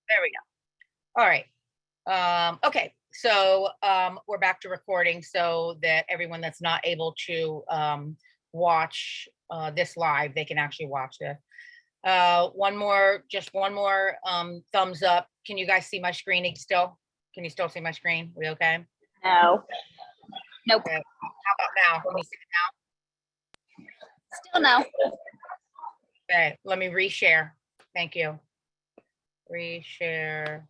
There we go. All right. Okay, so we're back to recording so that everyone that's not able to watch this live, they can actually watch this. Just one more thumbs up. Can you guys see my screen still? Can you still see my screen? We okay? No. Nope. Okay. How about now? Can you see it now? Still no. Okay, let me reshare. Thank you. Reshare.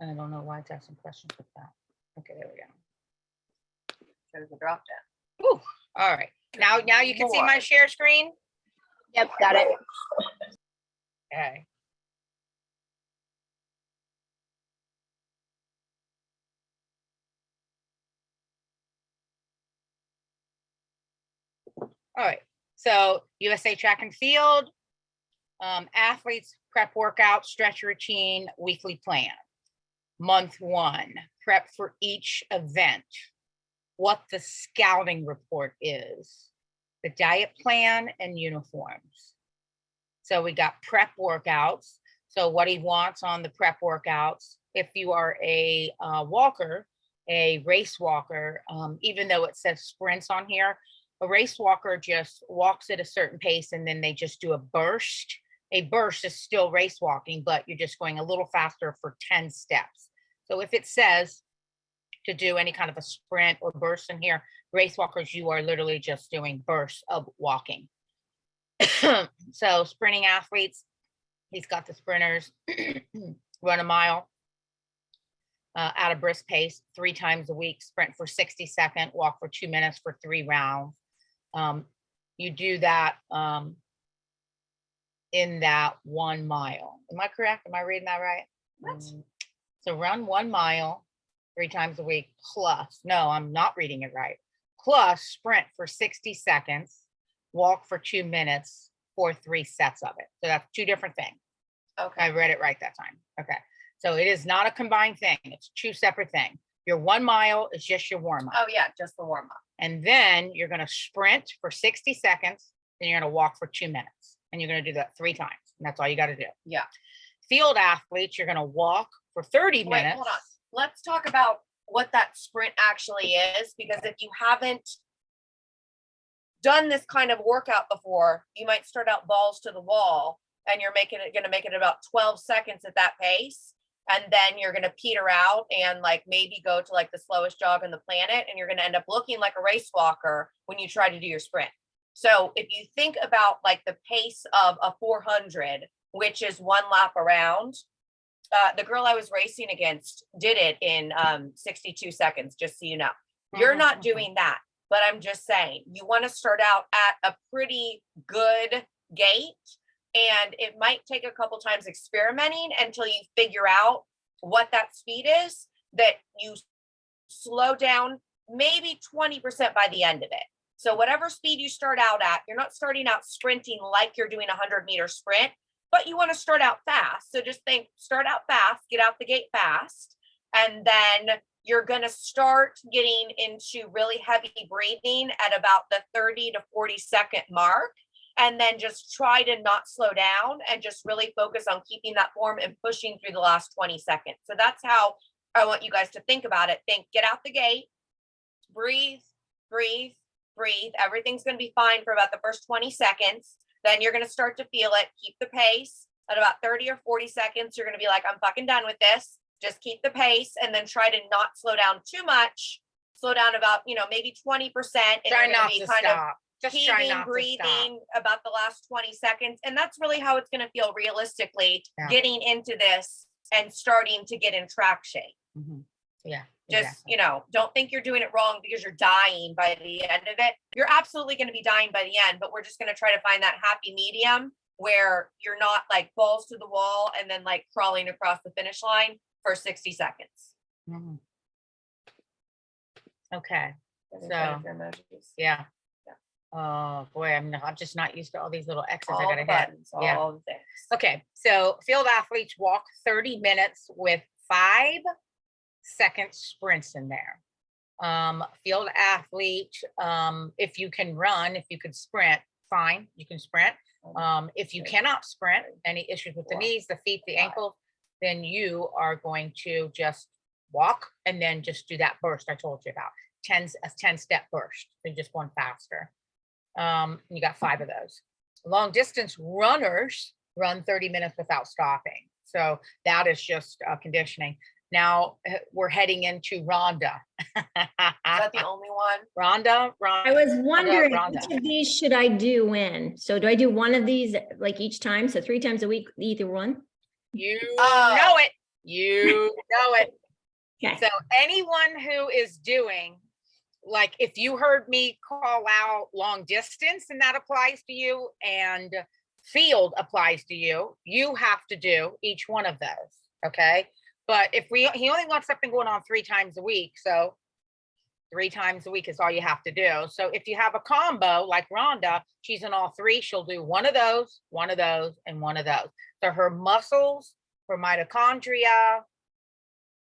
I don't know why it's asking questions with that. Okay, there we go. There's a drop down. Ooh, all right. Now you can see my share screen. Yep, got it. Okay. All right. So USA Track and Field, athletes, prep workout, stretch routine, weekly plan. Month 1, prep for each event, what the scouting report is, the diet plan, and uniforms. So we got prep workouts. So what he wants on the prep workouts, if you are a walker, a race walker, even though it says sprints on here, a race walker just walks at a certain pace and then they just do a burst. A burst is still race walking, but you're just going a little faster for 10 steps. So if it says to do any kind of a sprint or burst in here, race walkers, you are literally just doing bursts of walking. So sprinting athletes, he's got the sprinters run a mile at a brisk pace 3 times a week, sprint for 60 seconds, walk for 2 minutes for 3 rounds. You do that in that 1 mile. Am I correct? Am I reading that right? What? So run 1 mile 3 times a week plus, no, I'm not reading it right, plus sprint for 60 seconds, walk for 2 minutes for 3 sets of it. So that's 2 different things. Okay. I read it right that time. Okay. So it is not a combined thing. It's 2 separate things. Your 1 mile is just your warm up. Oh yeah, just the warm up. And then you're going to sprint for 60 seconds. Then you're going to walk for 2 minutes. And you're going to do that 3 times. And that's all you got to do. Yeah. Field athletes, you're going to walk for 30 minutes. Hold on. Let's talk about what that sprint actually is, because if you haven't done this kind of workout before, you might start out balls to the wall and you're going to make it about 12 seconds at that pace. And then you're going to peter out and like maybe go to like the slowest jog on the planet. And you're going to end up looking like a race walker when you try to do your sprint. So if you think about like the pace of a 400, which is 1 lap around, the girl I was racing against did it in 62 seconds, just so you know. You're not doing that, but I'm just saying you want to start out at a pretty good gait, and it might take a couple times experimenting until you figure out what that speed is, that you slow down maybe 20% by the end of it. So whatever speed you start out at, you're not starting out sprinting like you're doing a 100-meter sprint, but you want to start out fast. So just think, start out fast, get out the gate fast, and then you're going to start getting into really heavy breathing at about the 30 to 40 second mark. And then just try to not slow down and just really focus on keeping that form and pushing through the last 20 seconds. So that's how I want you guys to think about it. Think, get out the gate, breathe, breathe, breathe. Everything's going to be fine for about the first 20 seconds. Then you're going to start to feel it. Keep the pace. At about 30 or 40 seconds, you're going to be like, I'm fucking done with this. Just keep the pace and then try to not slow down too much. Slow down about, maybe 20%. And try not to stop. Just heaving, breathing about the last 20 seconds. And that's really how it's going to feel realistically, getting into this and starting to get in track shape. Mm-hmm. Yeah. Just, don't think you're doing it wrong because you're dying by the end of it. You're absolutely going to be dying by the end, but we're just going to try to find that happy medium where you're not like balls to the wall and then like crawling across the finish line for 60 seconds. Mm-hmm. Okay. So, yeah. Oh boy, I'm just not used to all these little X's I gotta hit. All the things. Okay, so field athletes walk 30 minutes with 5-second sprints in there. Field athlete, if you can run, if you can sprint, fine, you can sprint. If you cannot sprint, any issues with the knees, the feet, the ankles, then you are going to just walk and then just do that burst I told you about. A 10-step burst. So just one faster. You got 5 of those. Long distance runners run 30 minutes without stopping. So that is just conditioning. Now we're heading into Rhonda. Is that the only one? Rhonda. I was wondering, which of these should I do when? So do I do one of these like each time? So 3 times a week, either one? You know it. You know it. Okay. So anyone who is doing, like if you heard me call out long distance and that applies to you, and field applies to you, you have to do each one of those. Okay. But if he only wants something going on 3 times a week. So 3 times a week is all you have to do. So if you have a combo like Rhonda, she's in all 3, she'll do one of those, and one of those. So her muscles, her mitochondria,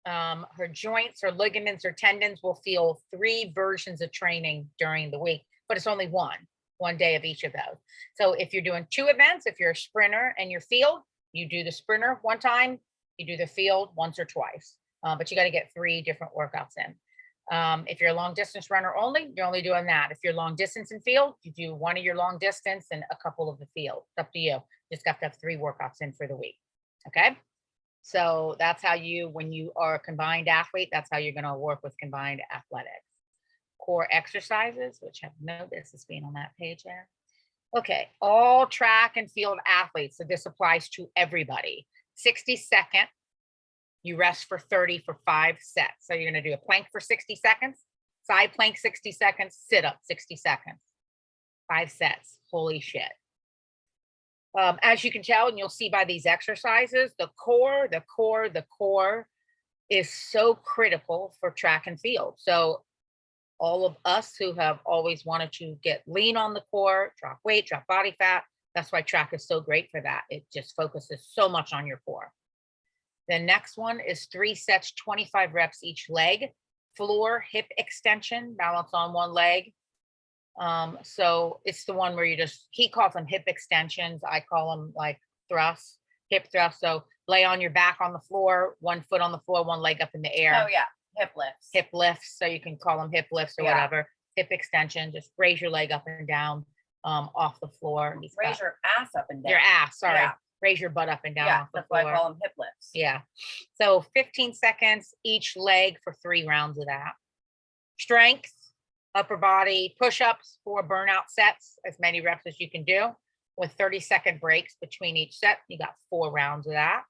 her joints, her ligaments, her tendons will feel 3 versions of training during the week, but it's only one day of each of those. So if you're doing 2 events, if you're a sprinter and you're field, you do the sprinter 1 time, you do the field once or twice, but you got to get 3 different workouts in. If you're a long distance runner only, you're only doing that. If you're long distance and field, you do 1 of your long distance and a couple of the field. It's up to you. Just got to have 3 workouts in for the week. Okay. So that's how when you are a combined athlete, that's how you're going to work with combined athletics. Core exercises, which I have no business being on that page there. Okay. All track and field athletes. So this applies to everybody. 60-second. You rest for 30 for 5 sets. So you're going to do a plank for 60 seconds, side plank 60 seconds, sit up 60 seconds, 5 sets. Holy shit. As you can tell, and you'll see by these exercises, the core is so critical for track and field. So all of us who have always wanted to get lean on the core, drop weight, drop body fat, that's why track is so great for that. It just focuses so much on your core. The next one is 3 sets, 25 reps each leg, floor hip extension, balance on one leg. So it's the one where he calls them hip extensions. I call them like thrusts, hip thrusts. So lay on your back on the floor, 1 foot on the floor, 1 leg up in the air. Oh yeah, hip lifts. Hip lifts. So you can call them hip lifts or whatever. Hip extension, just raise your leg up and down off the floor. Raise your ass up and down. Your ass, sorry. Yeah. Raise your butt up and down off the that's floor. why I call them hip lifts. Yeah. So 15 seconds each leg for 3 rounds of that. Strength, upper body, push-ups, 4 burnout sets, as many reps as you can do, with 30-second breaks between each set. You got 4 rounds of that.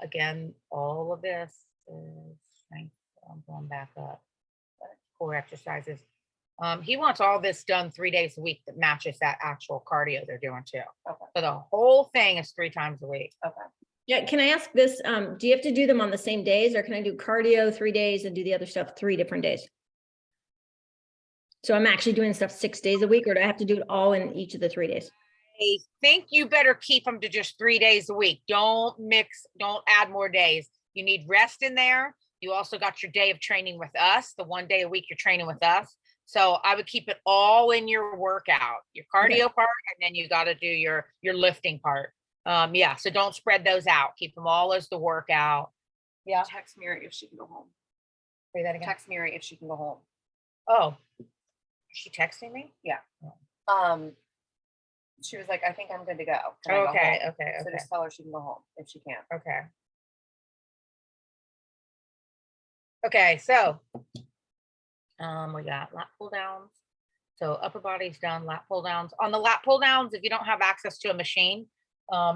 Again, all of this is strength. I'm going back up. Core exercises. He wants all this done 3 days a week that matches that actual cardio they're doing too. Okay. So the whole thing is 3 times a week. Okay. Yeah. Can I ask this? Do you have to do them on the same days, or can I do cardio 3 days and do the other stuff 3 different days? So I'm actually doing stuff 6 days a week, or do I have to do it all in each of the 3 days? I think you better keep them to just 3 days a week. Don't add more days. You need rest in there. You also got your day of training with us. The 1 day a week you're training with us. So I would keep it all in your workout, your cardio part, and then you got to do your lifting part. Yeah. So don't spread those out. Keep them all as the workout. Yeah. Text Mary if she can go home. Say that again. Text Mary if she can go home. Oh, is she texting me? Yeah. She was like, I think I'm good to go. Can I go Okay. home? Okay. So Okay. just tell her she can go home if she can. Okay. Okay. So, we got lat pull downs. So upper body's done, lat pull downs. On the lat pull downs, if you don't have access to a machine,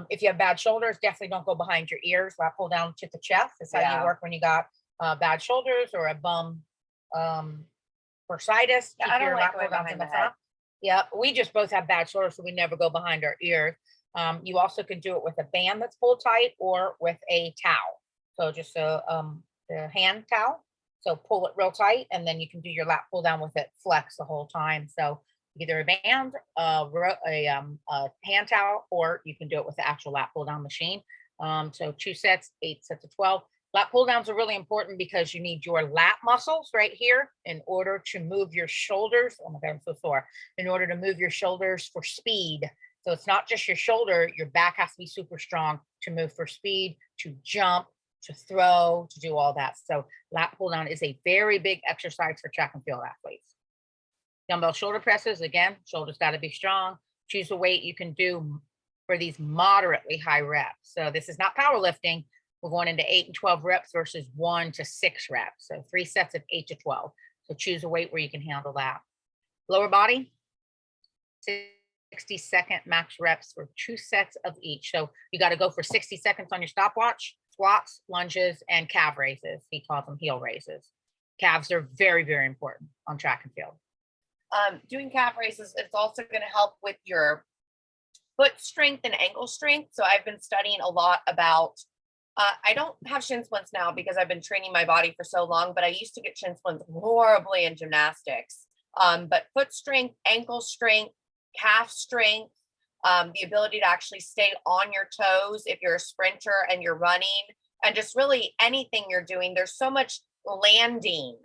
if you have bad shoulders, definitely don't go behind your ears. Lat pull down to the chest. That's how you work when you got bad shoulders or a bum bursitis. Yeah, I don't like going behind the head. Yeah, we just both have bad shoulders, so we never go behind our ears. You also can do it with a band that's pulled tight or with a towel. So just the hand towel. So pull it real tight, and then you can do your lat pull down with it, flex the whole time. So either a band, a hand towel, or you can do it with the actual lat pull down machine. So 2 sets, 8 sets of 12. Lat pull downs are really important because you need your lat muscles right here in order to move your shoulders. Oh my God, I'm so sore. In order to move your shoulders for speed. So it's not just your shoulder, your back has to be super strong to move for speed, to jump, to throw, to do all that. So lat pull down is a very big exercise for track and field athletes. Dumbbell shoulder presses, again, shoulders got to be strong. Choose a weight you can do for these moderately high reps. So this is not powerlifting. We're going into 8 and 12 reps versus 1 to 6 reps. So 3 sets of 8 to 12. So choose a weight where you can handle that. Lower body, 60-second max reps for 2 sets of each. So you got to go for 60 seconds on your stopwatch, squats, lunges, and calf raises. He calls them heel raises. Calves are very, very important on track and field. Doing calf raises, it's also going to help with your foot strength and ankle strength. So I've been studying a lot about, I don't have shin splints now because I've been training my body for so long, but I used to get shin splints horribly in gymnastics. But foot strength, ankle strength, calf strength, the ability to actually stay on your toes if you're a sprinter and you're running, and just really anything you're doing. There's so much landing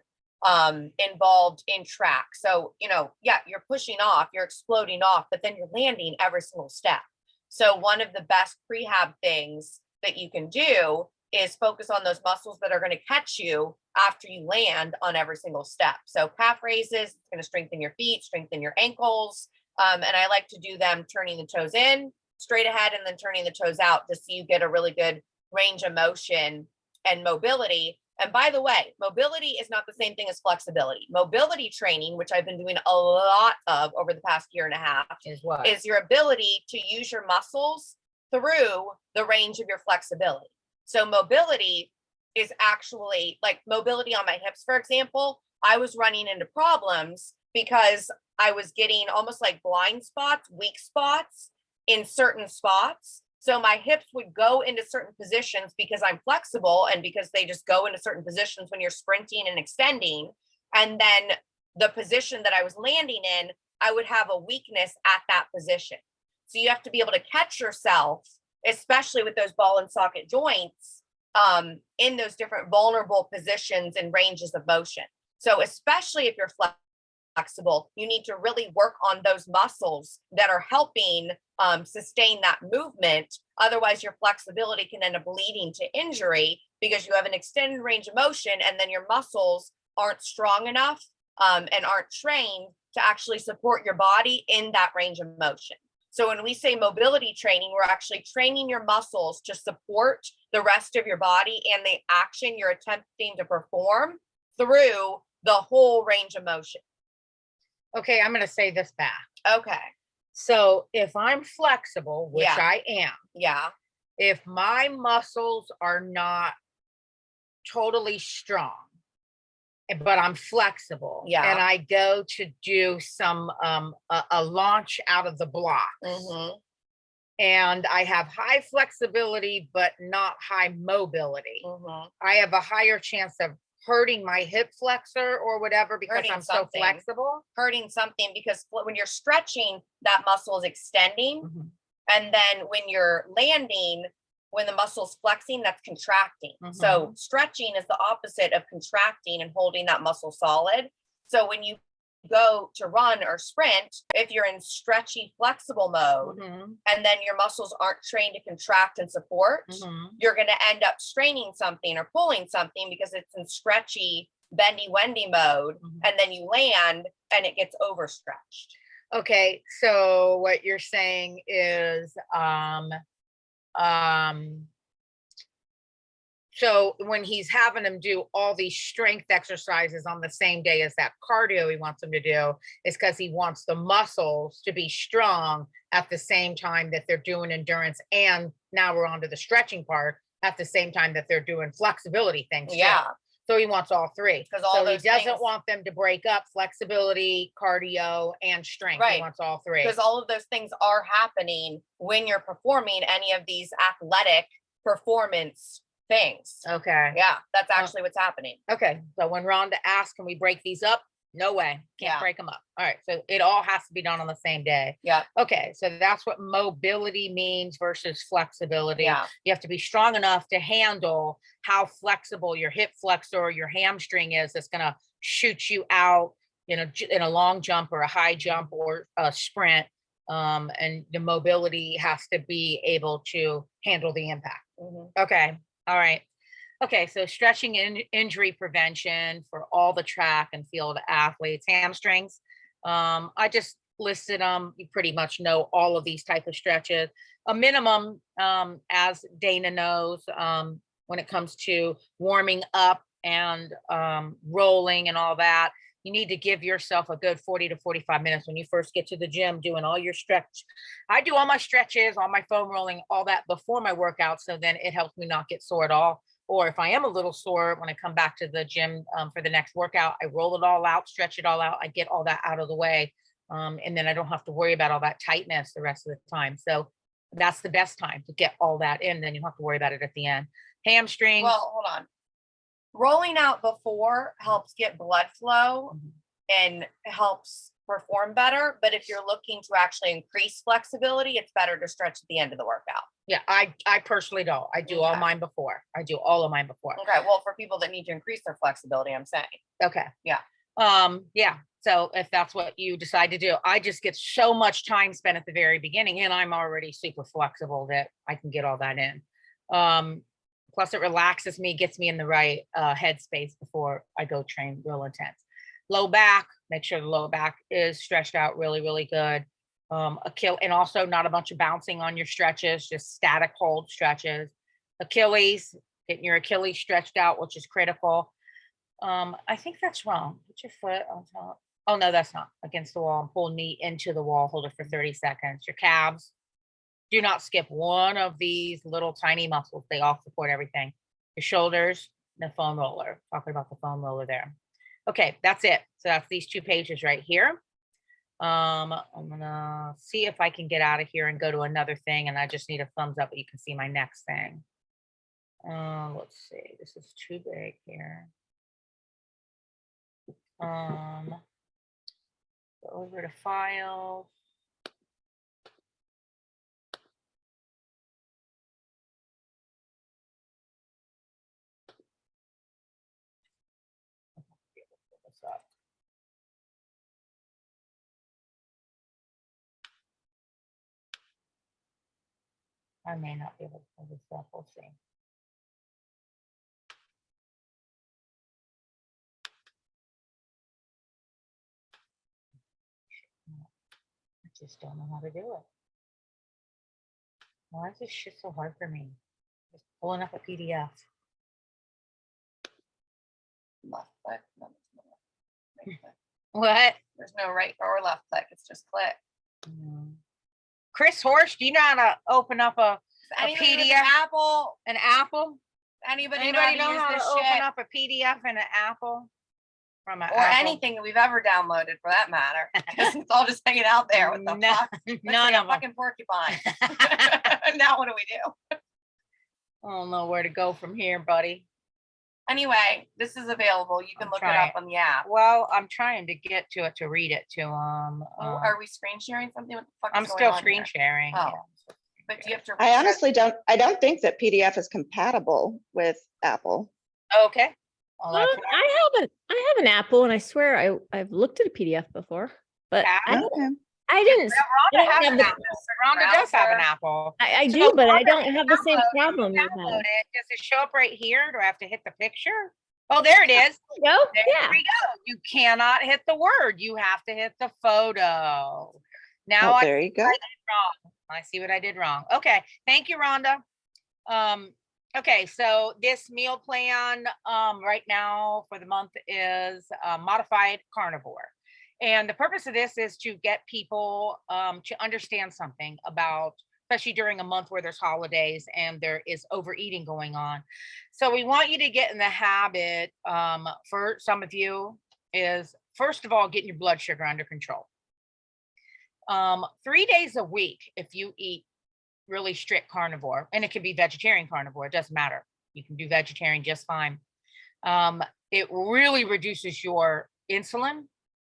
involved in track. So, yeah, you're pushing off, you're exploding off, but then you're landing every single step. So one of the best prehab things that you can do is focus on those muscles that are going to catch you after you land on every single step. So calf raises, it's going to strengthen your feet, strengthen your ankles. And I like to do them turning the toes in straight ahead and then turning the toes out, just so you get a really good range of motion and mobility. And by the way, mobility is not the same thing as flexibility. Mobility training, which I've been doing a lot of over the past year and a half, is your ability to use your muscles through the range of your flexibility. So mobility is actually like mobility on my hips, for example. I was running into problems because I was getting almost like blind spots, weak spots in certain spots. So my hips would go into certain positions because I'm flexible and because they just go into certain positions when you're sprinting and extending. And then the position that I was landing in, I would have a weakness at that position. So you have to be able to catch yourself, especially with those ball and socket joints, in those different vulnerable positions and ranges of motion. So especially if you're flexible, you need to really work on those muscles that are helping sustain that movement. Otherwise, your flexibility can end up leading to injury because you have an extended range of motion and then your muscles aren't strong enough and aren't trained to actually support your body in that range of motion. So when we say mobility training, we're actually training your muscles to support the rest of your body and the action you're attempting to perform through the whole range of motion. Okay, I'm going to say this back. Okay. So if I'm flexible, which Yeah. I am, Yeah. if my muscles are not totally strong, but I'm flexible, Yeah. and I go to do some a launch out of the block, and I have high flexibility but not high mobility, I have a higher chance of hurting my hip flexor or whatever because Hurting I'm something. so flexible. Hurting something because when you're stretching, that muscle is extending. And then when you're landing, when the muscle's flexing, that's contracting. So stretching is the opposite of contracting and holding that muscle solid. So when you go to run or sprint, if you're in stretchy, flexible mode, and then your muscles aren't trained to contract and support, you're going to end up straining something or pulling something because it's in stretchy, bendy, wendy mode. And then you land and it gets overstretched. Okay, so what you're saying is so when he's having him do all these strength exercises on the same day as that cardio he wants him to do is because he wants the muscles to be strong at the same time that they're doing endurance. And now we're on to the stretching part at the same time that they're doing flexibility things. Yeah. Too. So he wants all three. So he doesn't want them to break up flexibility, cardio, and strength. Right. He wants all three. Because all of those things are happening when you're performing any of these athletic performance things. Okay. Yeah, that's actually what's happening. Okay. So when Rhonda asks, can we break these up? No way. Can't Yeah. break them up. All right. So it all has to be done on the same day. Yeah. Okay. So that's what mobility means versus flexibility. Yeah. You have to be strong enough to handle how flexible your hip flexor or your hamstring is. That's going to shoot you out, in a long jump or a high jump or a sprint. And the mobility has to be able to handle the impact. Okay. All right. Okay, so stretching and injury prevention for all the track and field athletes, hamstrings. I just listed them. You pretty much know all of these type of stretches. A minimum, as Dana knows, when it comes to warming up and rolling and all that, you need to give yourself a good 40 to 45 minutes when you first get to the gym, doing all your stretch. I do all my stretches, all my foam rolling, all that before my workout. So then it helps me not get sore at all. Or if I am a little sore, when I come back to the gym for the next workout, I roll it all out, stretch it all out. I get all that out of the way. And then I don't have to worry about all that tightness the rest of the time. So that's the best time to get all that in. Then you don't have to worry about it at the end. Hamstrings. Well, hold on. Rolling out before helps get blood flow and helps perform better. But if you're looking to actually increase flexibility, it's better to stretch at the end of the workout. Yeah, I personally don't. I do all mine before. I do all of mine before. Okay. Well, for people that need to increase their flexibility, I'm saying. Okay. Yeah. Yeah. So if that's what you decide to do, I just get so much time spent at the very beginning, and I'm already super flexible that I can get all that in. Plus it relaxes me, gets me in the right headspace before I go train real intense. Low back, make sure the lower back is stretched out really, really good. And also not a bunch of bouncing on your stretches, just static hold stretches. Achilles, getting your Achilles stretched out, which is critical. I think that's wrong. Put your foot on top. Oh no, that's not. Against the wall and pull knee into the wall, hold it for 30 seconds. Your calves, do not skip one of these little tiny muscles. They all support everything. Your shoulders, the foam roller. Talking about the foam roller there. Okay, that's it. So that's these 2 pages right here. I'm gonna see if I can get out of here and go to another thing, and I just need a thumbs up, but you can see my next thing. Let's see. This is too big here. Go over to files. I may not be able to pull this up. We'll see. I just don't know how to do it. Why is this shit so hard for me? Just pulling up a PDF. Left click. No, right click. What? There's no right or left click. It's just click. Chris Horsch, do you know how to open up a Anybody with PDF? an Apple? An Apple? Anybody know how to use this open shit? up a PDF in an Apple? From an Or Apple? anything that we've ever downloaded for that matter. Because it's all just hanging out there with the fuck. None of them. Fucking porcupine. Now what do we do? I don't know where to go from here, buddy. Anyway, this is available. You can look it up on the app. Well, I'm trying to get to it to read it to Are we screen sharing something? What the fuck I'm is still going on screen here? sharing. Oh. Yeah. But do you have to? I honestly don't think that PDF is compatible with Apple. Okay. Well, that's I have an Apple, and I swear I've looked at a PDF before, but I didn't. Rhonda has an Apple. Rhonda does have an Apple. I So do, but I Rhonda, don't have the same download it, problem you download have. it. Does it show up right here? Do I have to hit the picture? Oh, there it is. No, There yeah. we go. You cannot hit the word. You have to hit the photo. Now Oh, there you go. I see what I did wrong. Okay. Thank you, Rhonda. Okay, so this meal plan right now for the month is modified carnivore. And the purpose of this is to get people to understand something about, especially during a month where there's holidays and there is overeating going on. So we want you to get in the habit, for some of you, is first of all, getting your blood sugar under control. 3 days a week, if you eat really strict carnivore, and it can be vegetarian carnivore, it doesn't matter. You can do vegetarian just fine. It really reduces your insulin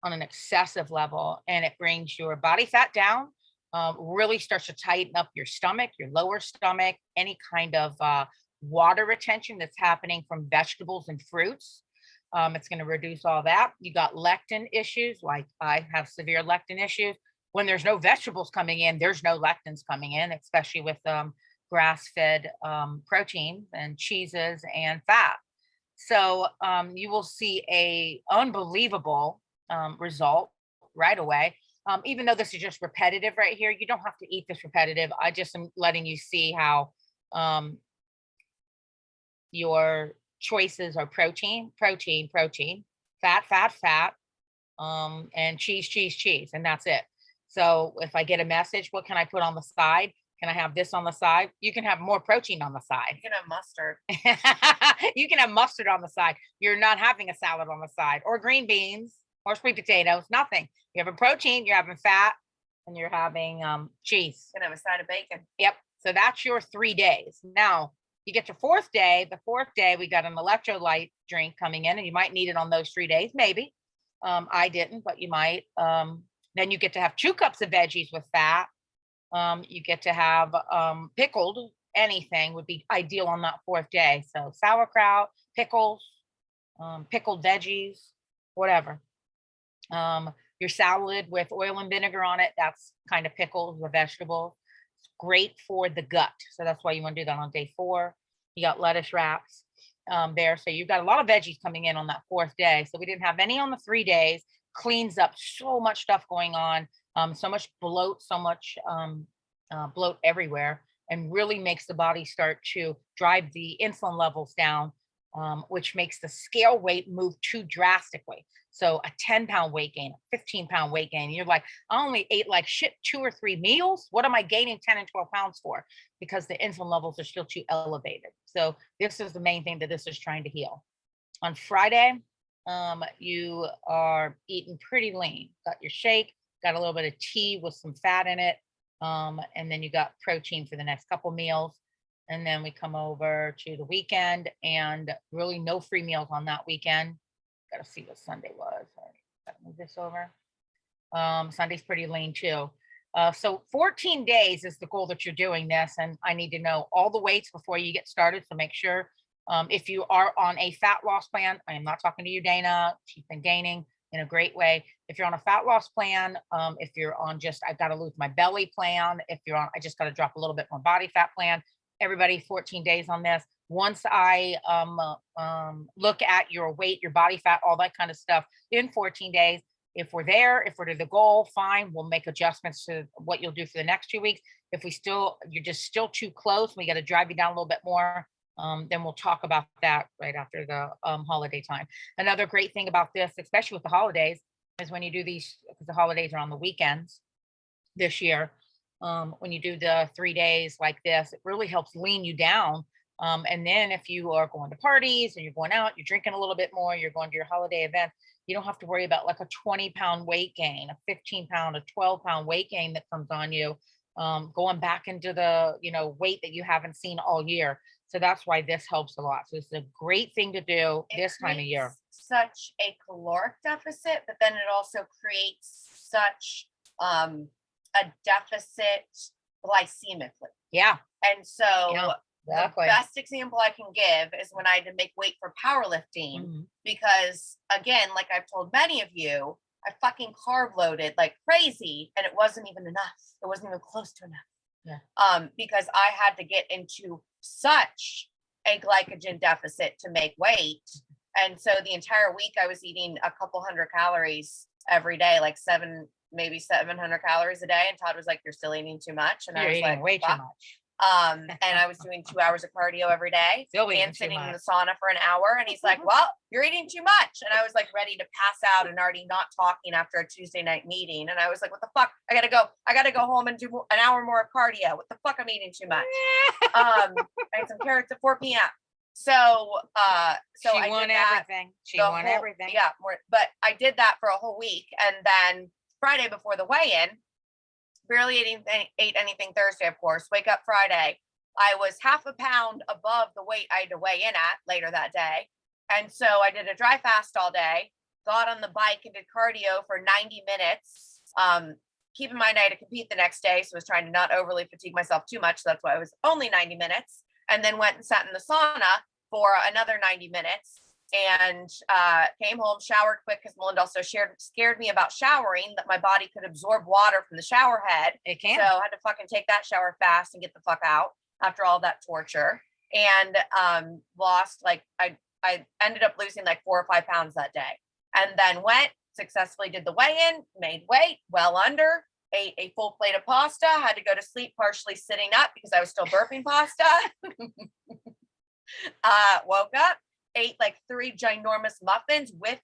on an excessive level, and it brings your body fat down, really starts to tighten up your stomach, your lower stomach, any kind of water retention that's happening from vegetables and fruits. It's going to reduce all that. You got lectin issues, like I have severe lectin issues. When there's no vegetables coming in, there's no lectins coming in, especially with grass-fed proteins and cheeses and fat. So you will see a unbelievable result right away. Even though this is just repetitive right here, you don't have to eat this repetitive. I just am letting you see how your choices are protein, protein, protein, fat, fat, fat, and cheese, cheese, cheese, and that's it. So if I get a message, what can I put on the side? Can I have this on the side? You can have more protein on the side. You can have mustard. You can have mustard on the side. You're not having a salad on the side, or green beans, or sweet potatoes, nothing. You're having protein, you're having fat, and you're having cheese. You can have a side of bacon. Yep. So that's your 3 days. Now you get your fourth day. The fourth day, we got an electrolyte drink coming in, and you might need it on those 3 days, maybe. I didn't, but you might. Then you get to have 2 cups of veggies with fat. You get to have pickled, anything would be ideal on that fourth day. So sauerkraut, pickles, pickled veggies, whatever. Your salad with oil and vinegar on it, that's kind of pickles with vegetables. It's great for the gut. So that's why you want to do that on day 4. You got lettuce wraps there. So you've got a lot of veggies coming in on that fourth day. So we didn't have any on the 3 days. Cleans up so much stuff going on, so much bloat, so much bloat everywhere, and really makes the body start to drive the insulin levels down, which makes the scale weight move too drastically. So a 10-pound weight gain, a 15-pound weight gain, you're like, I only ate like shit 2 or 3 meals. What am I gaining 10 and 12 pounds for? Because the insulin levels are still too elevated. So this is the main thing that this is trying to heal. On Friday, you are eating pretty lean. Got your shake, got a little bit of tea with some fat in it, and then you got protein for the next couple meals. And then we come over to the weekend, and really no free meals on that weekend. Gotta see what Sunday was. Gotta move this over. Sunday's pretty lean too. So 14 days is the goal that you're doing this, and I need to know all the weights before you get started. So make sure if you are on a fat loss plan, I am not talking to you, Dana. She's been gaining in a great way. If you're on a fat loss plan, if you're on just, I've got to lose my belly plan, if you're on, I just got to drop a little bit more body fat plan, everybody 14 days on this. Once I look at your weight, your body fat, all that kind of stuff in 14 days, if we're there, if we're to the goal, fine, we'll make adjustments to what you'll do for the next 2 weeks. If you're just still too close, we got to drive you down a little bit more. Then we'll talk about that right after the holiday time. Another great thing about this, especially with the holidays, is when you do these, because the holidays are on the weekends this year, when you do the 3 days like this, it really helps lean you down. And then if you are going to parties and you're going out, you're drinking a little bit more, you're going to your holiday event, you don't have to worry about like a 20-pound weight gain, a 15-pound, a 12-pound weight gain that comes on you, going back into the weight that you haven't seen all year. So that's why this helps a lot. So it's a great thing to do this time of year. Such a caloric deficit, but then it also creates such a deficit glycemically. Yeah. And so exactly. The best example I can give is when I had to make weight for powerlifting, because again, like I've told many of you, I fucking carb loaded like crazy, and it wasn't even enough. It wasn't even close to enough. Yeah. Because I had to get into such a glycogen deficit to make weight. And so the entire week I was eating a couple hundred calories every day, like maybe 700 calories a day. And Todd was like, "You're still eating too much." And You're I was eating like, way too much. And I was doing 2 hours of cardio every day and sitting in the sauna for an hour. And he's like, "Well, you're eating too much." And I was like ready to pass out and already not talking after a Tuesday night meeting. And I was like, "What the fuck? I gotta go home and do an hour more of cardio. What the fuck? I'm eating too much." I had some carrots at 4 p.m. So she won everything. She won everything. Yeah, but I did that for a whole week. And then Friday before the weigh-in, barely ate anything Thursday, of course. Wake up Friday. I was half a pound above the weight I had to weigh in at later that day. And so I did a dry fast all day. got on the bike and did cardio for 90 minutes. Keep in mind, I had to compete the next day, so I was trying to not overly fatigue myself too much. So that's why it was only 90 minutes. And then went and sat in the sauna for another 90 minutes and came home, showered quick, because Melinda also scared me about showering, that my body could absorb water from the shower head. It can. So I had to fucking take that shower fast and get the fuck out after all that torture. And lost, like, I ended up losing like 4 or 5 pounds that day. And then went, successfully did the weigh-in, made weight, well under, ate a full plate of pasta, had to go to sleep partially sitting up because I was still burping pasta. Woke up, ate like 3 ginormous muffins with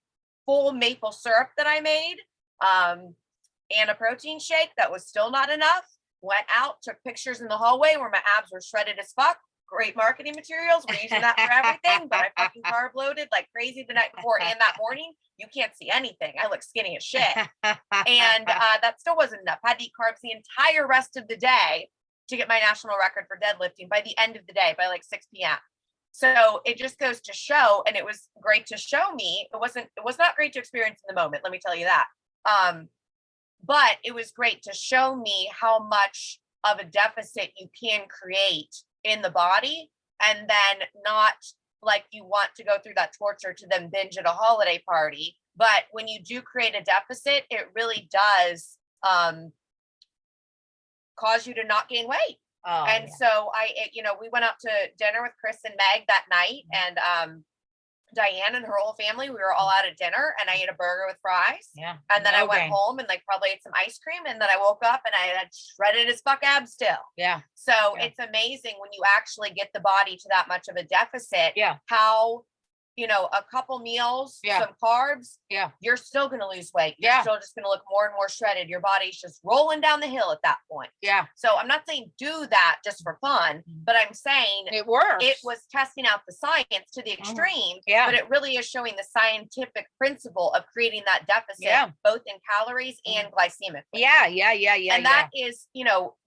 full maple syrup that I made, and a protein shake that was still not enough. Went out, took pictures in the hallway where my abs were shredded as fuck. Great marketing materials. We're using that for everything, but I fucking carb loaded like crazy the night before and that morning. You can't see anything. I look skinny as shit. And that still wasn't enough. Had to eat carbs the entire rest of the day to get my national record for deadlifting by the end of the day, by like 6 p.m. So it just goes to show, and it was great to show me. It was not great to experience in the moment, let me tell you that. But it was great to show me how much of a deficit you can create in the body, and then not like you want to go through that torture to then binge at a holiday party. But when you do create a deficit, it really does cause you to not gain weight. Oh, And yeah. so we went out to dinner with Chris and Meg that night, and Diane and her whole family, we were all out at dinner, and I ate a burger with fries. Yeah. And then I No went gain. home and like probably ate some ice cream, and then I woke up and I had shredded as fuck abs still. Yeah. So Yeah. it's amazing when you actually get the body to that much of a deficit. Yeah. How, a couple meals, Yeah. some carbs, Yeah. you're still going to lose weight. You're Yeah. still just going to look more and more shredded. Your body's just rolling down the hill at that point. Yeah. So I'm not saying do that just for fun, but I'm saying It works. it was testing out the science to the extreme. Yeah. But it really is showing the scientific principle of creating that deficit, Yeah. both in calories and glycemically. Yeah. And that is,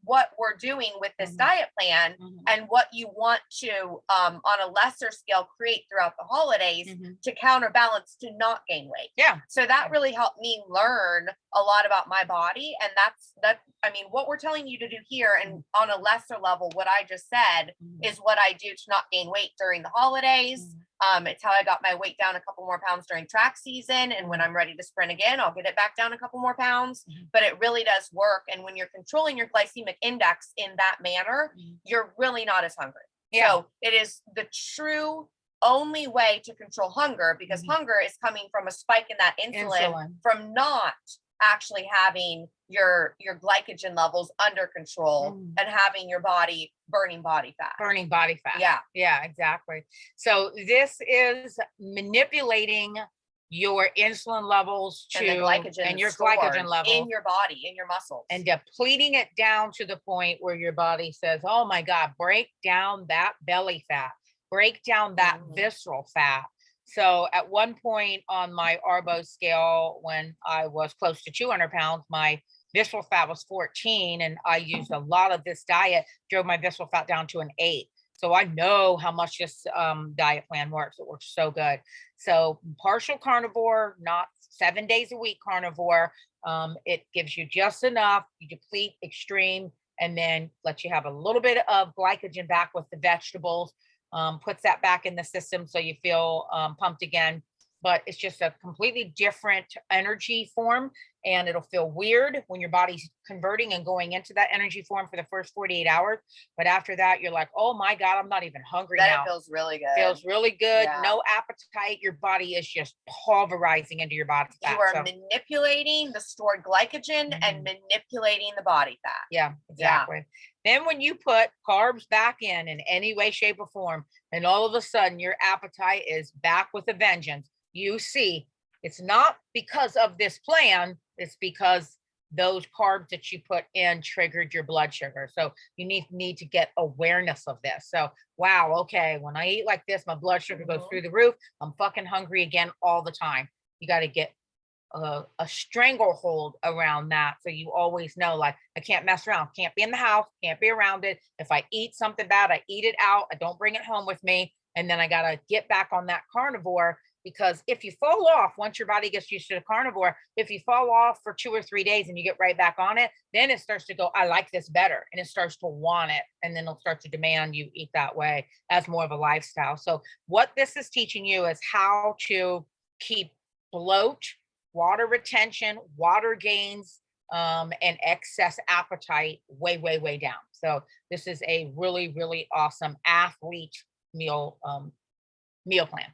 what we're doing with this Mhm. diet plan, Mhm. and what you want to, on a lesser scale, create throughout the holidays Mhm. to counterbalance to not gain weight. Yeah. So that really helped me learn a lot about my body. And what we're telling you to do here, and on a lesser level, what I just said Mhm. is what I do to not gain weight during the holidays. It's how I got my weight down a couple more pounds during track season. And when I'm ready to sprint again, I'll get it back down a couple more pounds. Mhm. But it really does work. And when you're controlling your glycemic index in that manner, Mhm. you're really not as hungry. Yeah. So it is the true only way to control hunger, because Mhm. hunger is coming from a spike in that insulin. From not actually having your glycogen levels under control Mhm. and having your body burning body fat. Burning body fat. Yeah. Yeah, exactly. So this is manipulating your insulin levels to And the glycogen and your stored glycogen level in your body, in your muscles. and depleting it down to the point where your body says, oh my God, break down that belly fat, break down that Mhm. visceral fat. So at one point on my Arbo scale, when I was close to 200 pounds, my visceral fat was 14, and I used a lot of this diet, drove my visceral fat down to an 8. So I know how much this diet plan works. It works so good. So partial carnivore, not 7 days a week carnivore. It gives you just enough. You deplete extreme, and then let you have a little bit of glycogen back with the vegetables. Puts that back in the system so you feel pumped again. But it's just a completely different energy form, and it'll feel weird when your body's converting and going into that energy form for the first 48 hours. But after that, you're like, oh my God, I'm not even hungry Then now. it feels really good. Feels really good. Yeah. No appetite. Your body is just pulverizing into your body fat. You are So, manipulating the stored glycogen and manipulating the body fat. yeah, exactly. Then when you put carbs back in any way, shape, or form, and all of a sudden your appetite is back with a vengeance, you see it's not because of this plan, it's because those carbs that you put in triggered your blood sugar. So you need to get awareness of this. So, wow, okay, when I eat like this, my blood sugar goes through the roof. I'm fucking hungry again all the time. You got to get a stranglehold around that. So you always know, like, I can't mess around, can't be in the house, can't be around it. If I eat something bad, I eat it out. I don't bring it home with me. And then I got to get back on that carnivore because if you fall off, once your body gets used to the carnivore, if you fall off for 2 or 3 days and you get right back on it, then it starts to go, I like this better. And it starts to want it. And then it'll start to demand you eat that way as more of a lifestyle. So what this is teaching you is how to keep bloat, water retention, water gains, and excess appetite way, way, way down. So this is a really, really awesome athlete meal plan.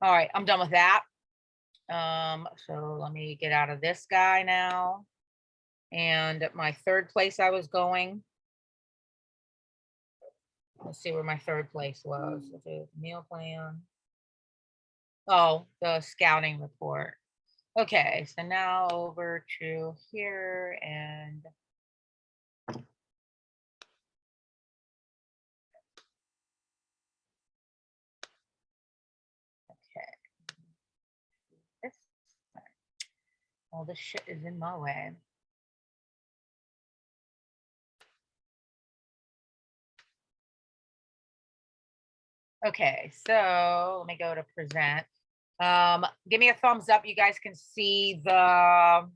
All right, I'm done with that. So let me get out of this guy now. And my third place I was going. Let's see where my third place was. Okay, meal plan. Oh, the scouting report. Okay, so now over to here and this. All this shit is in my way. Okay, so let me go to present. Give me a thumbs up. You guys can see the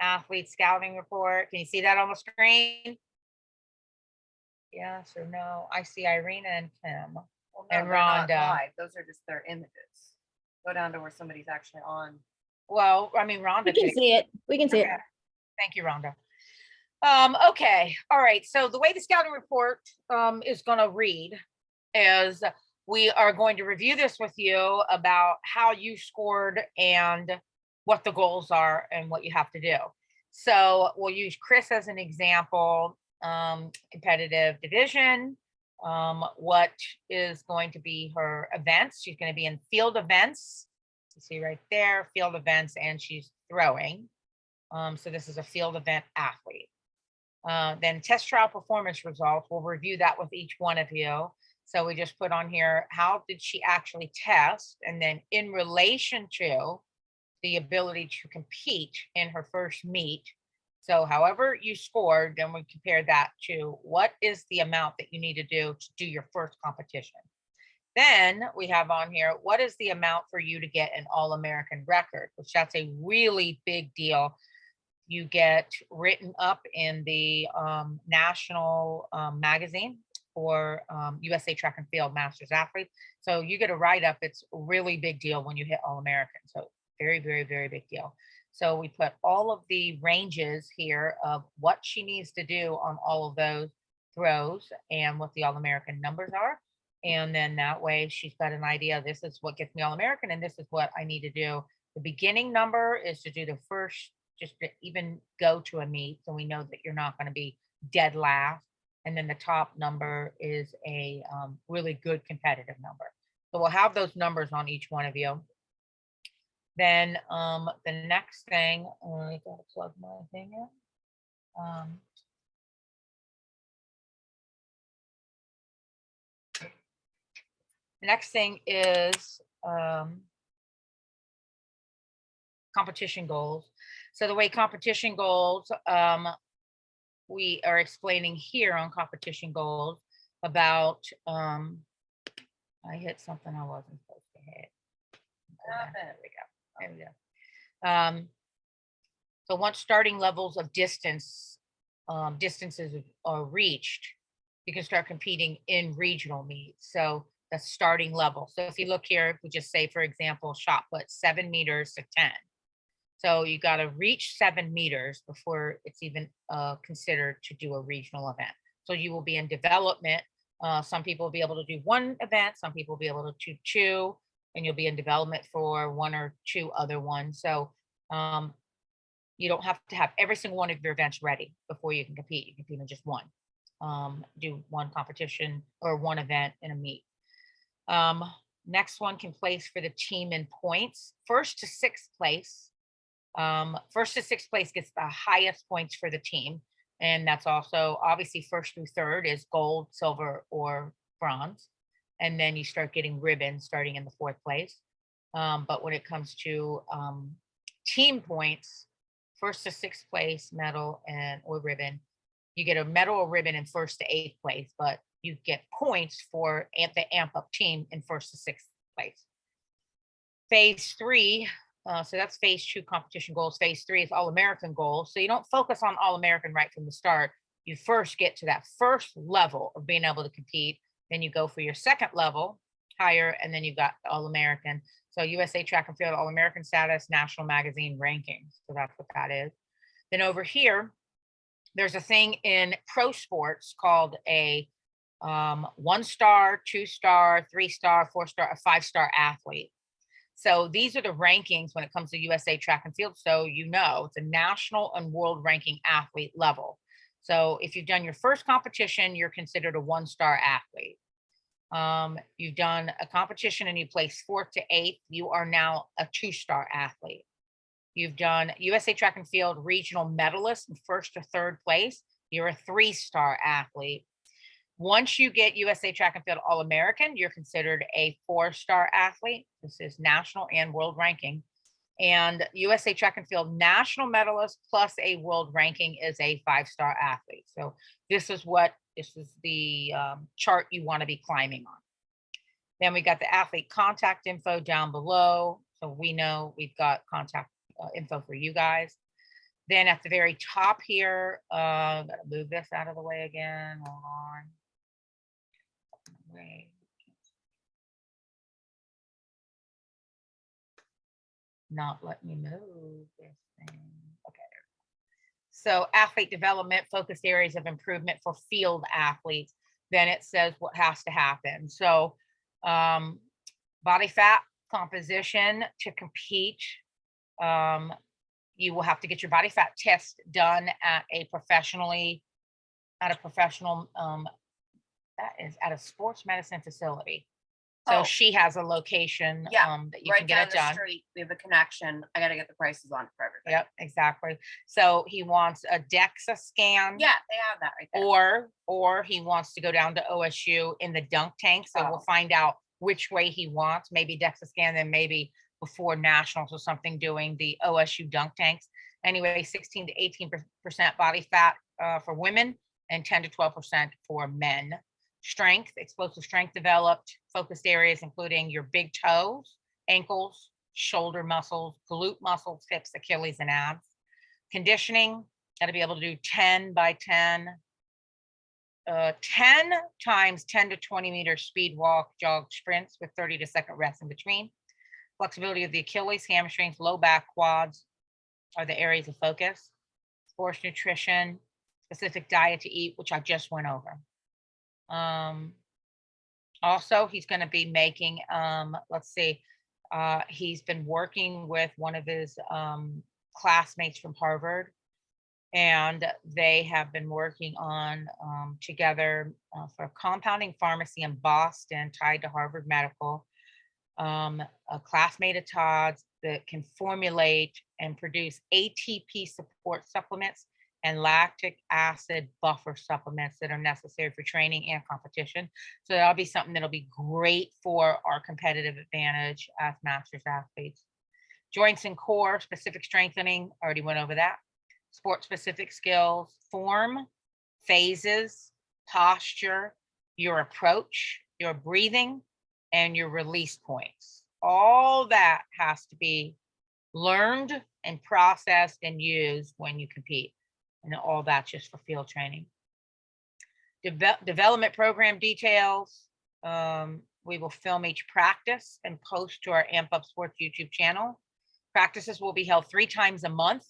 athlete scouting report. Can you see that on the screen? Yes or no? I see Irina and Tim Well, no, and they're not Rhonda. live. Those are just their images. Go down to where somebody's actually on. Well, I mean, Rhonda. We can see it. We can see it. Okay. Thank you, Rhonda. Okay. All right. So the way the scouting report is going to read is we are going to review this with you about how you scored and what the goals are and what you have to do. So we'll use Chris as an example, competitive division, what is going to be her events. She's going to be in field events. You see right there, field events, and she's throwing. So this is a field event athlete. Then test trial performance results. We'll review that with each one of you. So we just put on here, how did she actually test? And then in relation to the ability to compete in her first meet. So however you scored, then we compare that to what is the amount that you need to do your first competition. Then we have on here, what is the amount for you to get an All-American record, which that's a really big deal. You get written up in the national magazine for USA Track and Field Masters Athletes. So you get a write-up. It's a really big deal when you hit All-American. So very, very, very big deal. So we put all of the ranges here of what she needs to do on all of those throws and what the All-American numbers are. And then that way she's got an idea, this is what gets me All-American and this is what I need to do. The beginning number is to do the first, just to even go to a meet. So we know that you're not going to be dead last. And then the top number is a really good competitive number. So we'll have those numbers on each one of you. Then the next thing, I gotta plug my thing in. The next thing is competition goals. So the way competition goals, we are explaining here on competition goals about, I hit something I wasn't supposed to hit. There we go. There we go. So once starting levels of distances are reached, you can start competing in regional meets. So the starting level. So if you look here, if we just say, for example, shot put 7 meters to 10. So you got to reach 7 meters before it's even considered to do a regional event. So you will be in development. Some people will be able to do 1 event, some people will be able to do 2, and you'll be in development for 1 or 2 other ones. So you don't have to have every single one of your events ready before you can compete. You can compete in just 1. Do 1 competition or 1 event in a meet. Next one can place for the team in points. First to 6th place. First to 6th place gets the highest points for the team. And that's also obviously 1st through 3rd is gold, silver, or bronze. And then you start getting ribbons starting in the 4th place. But when it comes to team points, 1st to 6th place medal or ribbon, you get a medal or ribbon in 1st to 8th place, but you get points for the amp up team in 1st to 6th place. Phase 3, so that's phase 2 competition goals. Phase 3 is All-American goals. So you don't focus on All-American right from the start. You first get to that first level of being able to compete. Then you go for your second level higher, and then you've got All-American. So USA Track and Field All-American status, National Magazine rankings. So that's what that is. Then over here, there's a thing in pro sports called a 1-star, 2-star, 3-star, 4-star, a 5-star athlete. So these are the rankings when it comes to USA Track and Field. So it's a national and world ranking athlete level. So if you've done your first competition, you're considered a 1-star athlete. You've done a competition and you place 4th to 8th, you are now a 2-star athlete. You've done USA Track and Field regional medalist in 1st to 3rd place, you're a 3-star athlete. Once you get USA Track and Field All-American, you're considered a 4-star athlete. This is national and world ranking. And USA Track and Field national medalist plus a world ranking is a 5-star athlete. So this is the chart you want to be climbing on. Then we got the athlete contact info down below. So we know we've got contact info for you guys. Then at the very top here, gotta move this out of the way again. Hold on. Wait. Not let me move this thing. Okay. So athlete development, focused areas of improvement for field athletes. Then it says what has to happen. So body fat composition to compete. You will have to get your body fat test done at a professional, that is at a sports medicine facility. So Oh. she has a location Yeah, that you right can get down it the done. street. We have a connection. I gotta get the prices on for everybody. Yep, exactly. So he wants a DEXA scan. Yeah, they have that right there. Or he wants to go down to OSU in the dunk tank. So we'll find out which way he wants, maybe DEXA scan, then maybe before nationals or something doing the OSU dunk tanks. Anyway, 16 to 18% body fat for women and 10 to 12% for men. Strength, explosive strength developed, focused areas including your big toes, ankles, shoulder muscles, glute muscles, hips, Achilles, and abs. Conditioning, got to be able to do 10 by 10, 10 times 10 to 20 meter speed walk, jog, sprints with 30 to second rest in between. Flexibility of the Achilles, hamstrings, low back, quads are the areas of focus. Sports nutrition, specific diet to eat, which I just went over. Also, he's going to be making, he's been working with one of his classmates from Harvard, and they have been working on together for compounding pharmacy in Boston tied to Harvard Medical, a classmate of Todd's that can formulate and produce ATP support supplements and lactic acid buffer supplements that are necessary for training and competition. So that'll be something that'll be great for our competitive advantage as masters athletes. Joints and core, specific strengthening, already went over that. Sport specific skills, form, phases, posture, your approach, your breathing, and your release points. All that has to be learned and processed and used when you compete. And all that's just for field training. Development program details. We will film each practice and post to our Amp Up Sports YouTube channel. Practices will be held 3 times a month.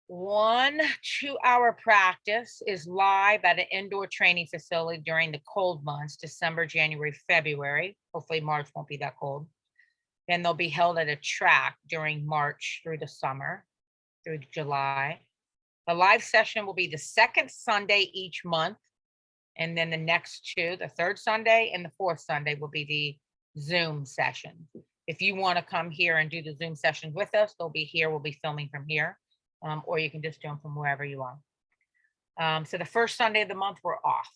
1 2-hour practice is live at an indoor training facility during the cold months, December, January, February. Hopefully March won't be that cold. Then they'll be held at a track during March through the summer, through July. The live session will be the 2nd Sunday each month. And then the next 2, the 3rd Sunday and the 4th Sunday will be the Zoom session. If you want to come here and do the Zoom sessions with us, they'll be here. We'll be filming from here. Or you can just do them from wherever you are. So the first Sunday of the month, we're off.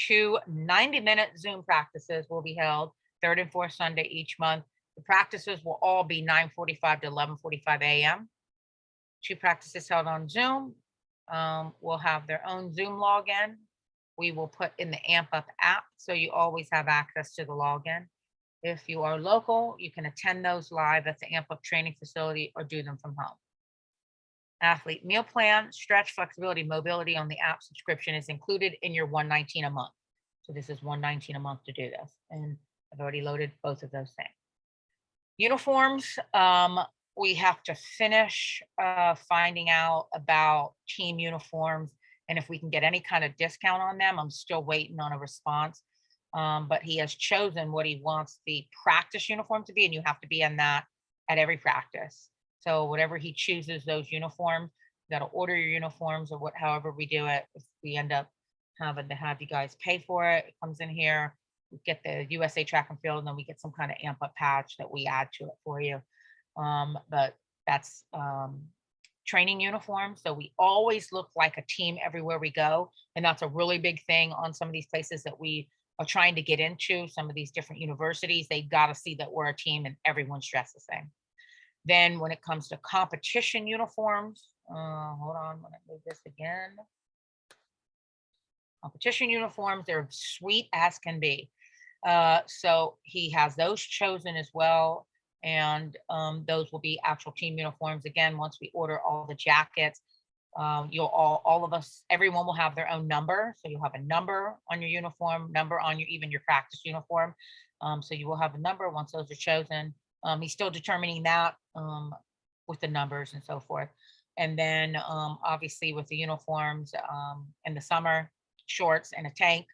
2 90-minute Zoom practices will be held 3rd and 4th Sunday each month. The practices will all be 9:45 to 11:45 a.m. 2 practices held on Zoom. Will have their own Zoom login. We will put in the Amp Up app, so you always have access to the login. If you are local, you can attend those live at the AMP Up training facility or do them from home. Athlete meal plan, stretch, flexibility, mobility on the app subscription is included in your $119 a month. So this is $119 a month to do this. And I've already loaded both of those things. Uniforms, we have to finish finding out about team uniforms and if we can get any kind of discount on them. I'm still waiting on a response. But he has chosen what he wants the practice uniform to be, and you have to be in that at every practice. So whatever he chooses, those uniforms, you got to order your uniforms or however we do it. If we end up having to have you guys pay for it, it comes in here, we get the USA track and field, and then we get some kind of AMP Up patch that we add to it for you. But that's training uniform. So we always look like a team everywhere we go. And that's a really big thing on some of these places that we are trying to get into, some of these different universities. They got to see that we're a team and everyone's dressed the same. Then when it comes to competition uniforms, hold on, let me move this again. Competition uniforms, they're sweet as can be. So he has those chosen as well. And those will be actual team uniforms. Again, once we order all the jackets, you'll all of us, everyone will have their own number. So you'll have a number on your uniform, number on even your practice uniform. So you will have a number once those are chosen. He's still determining that with the numbers and so forth. And then obviously with the uniforms in the summer, shorts and a tank,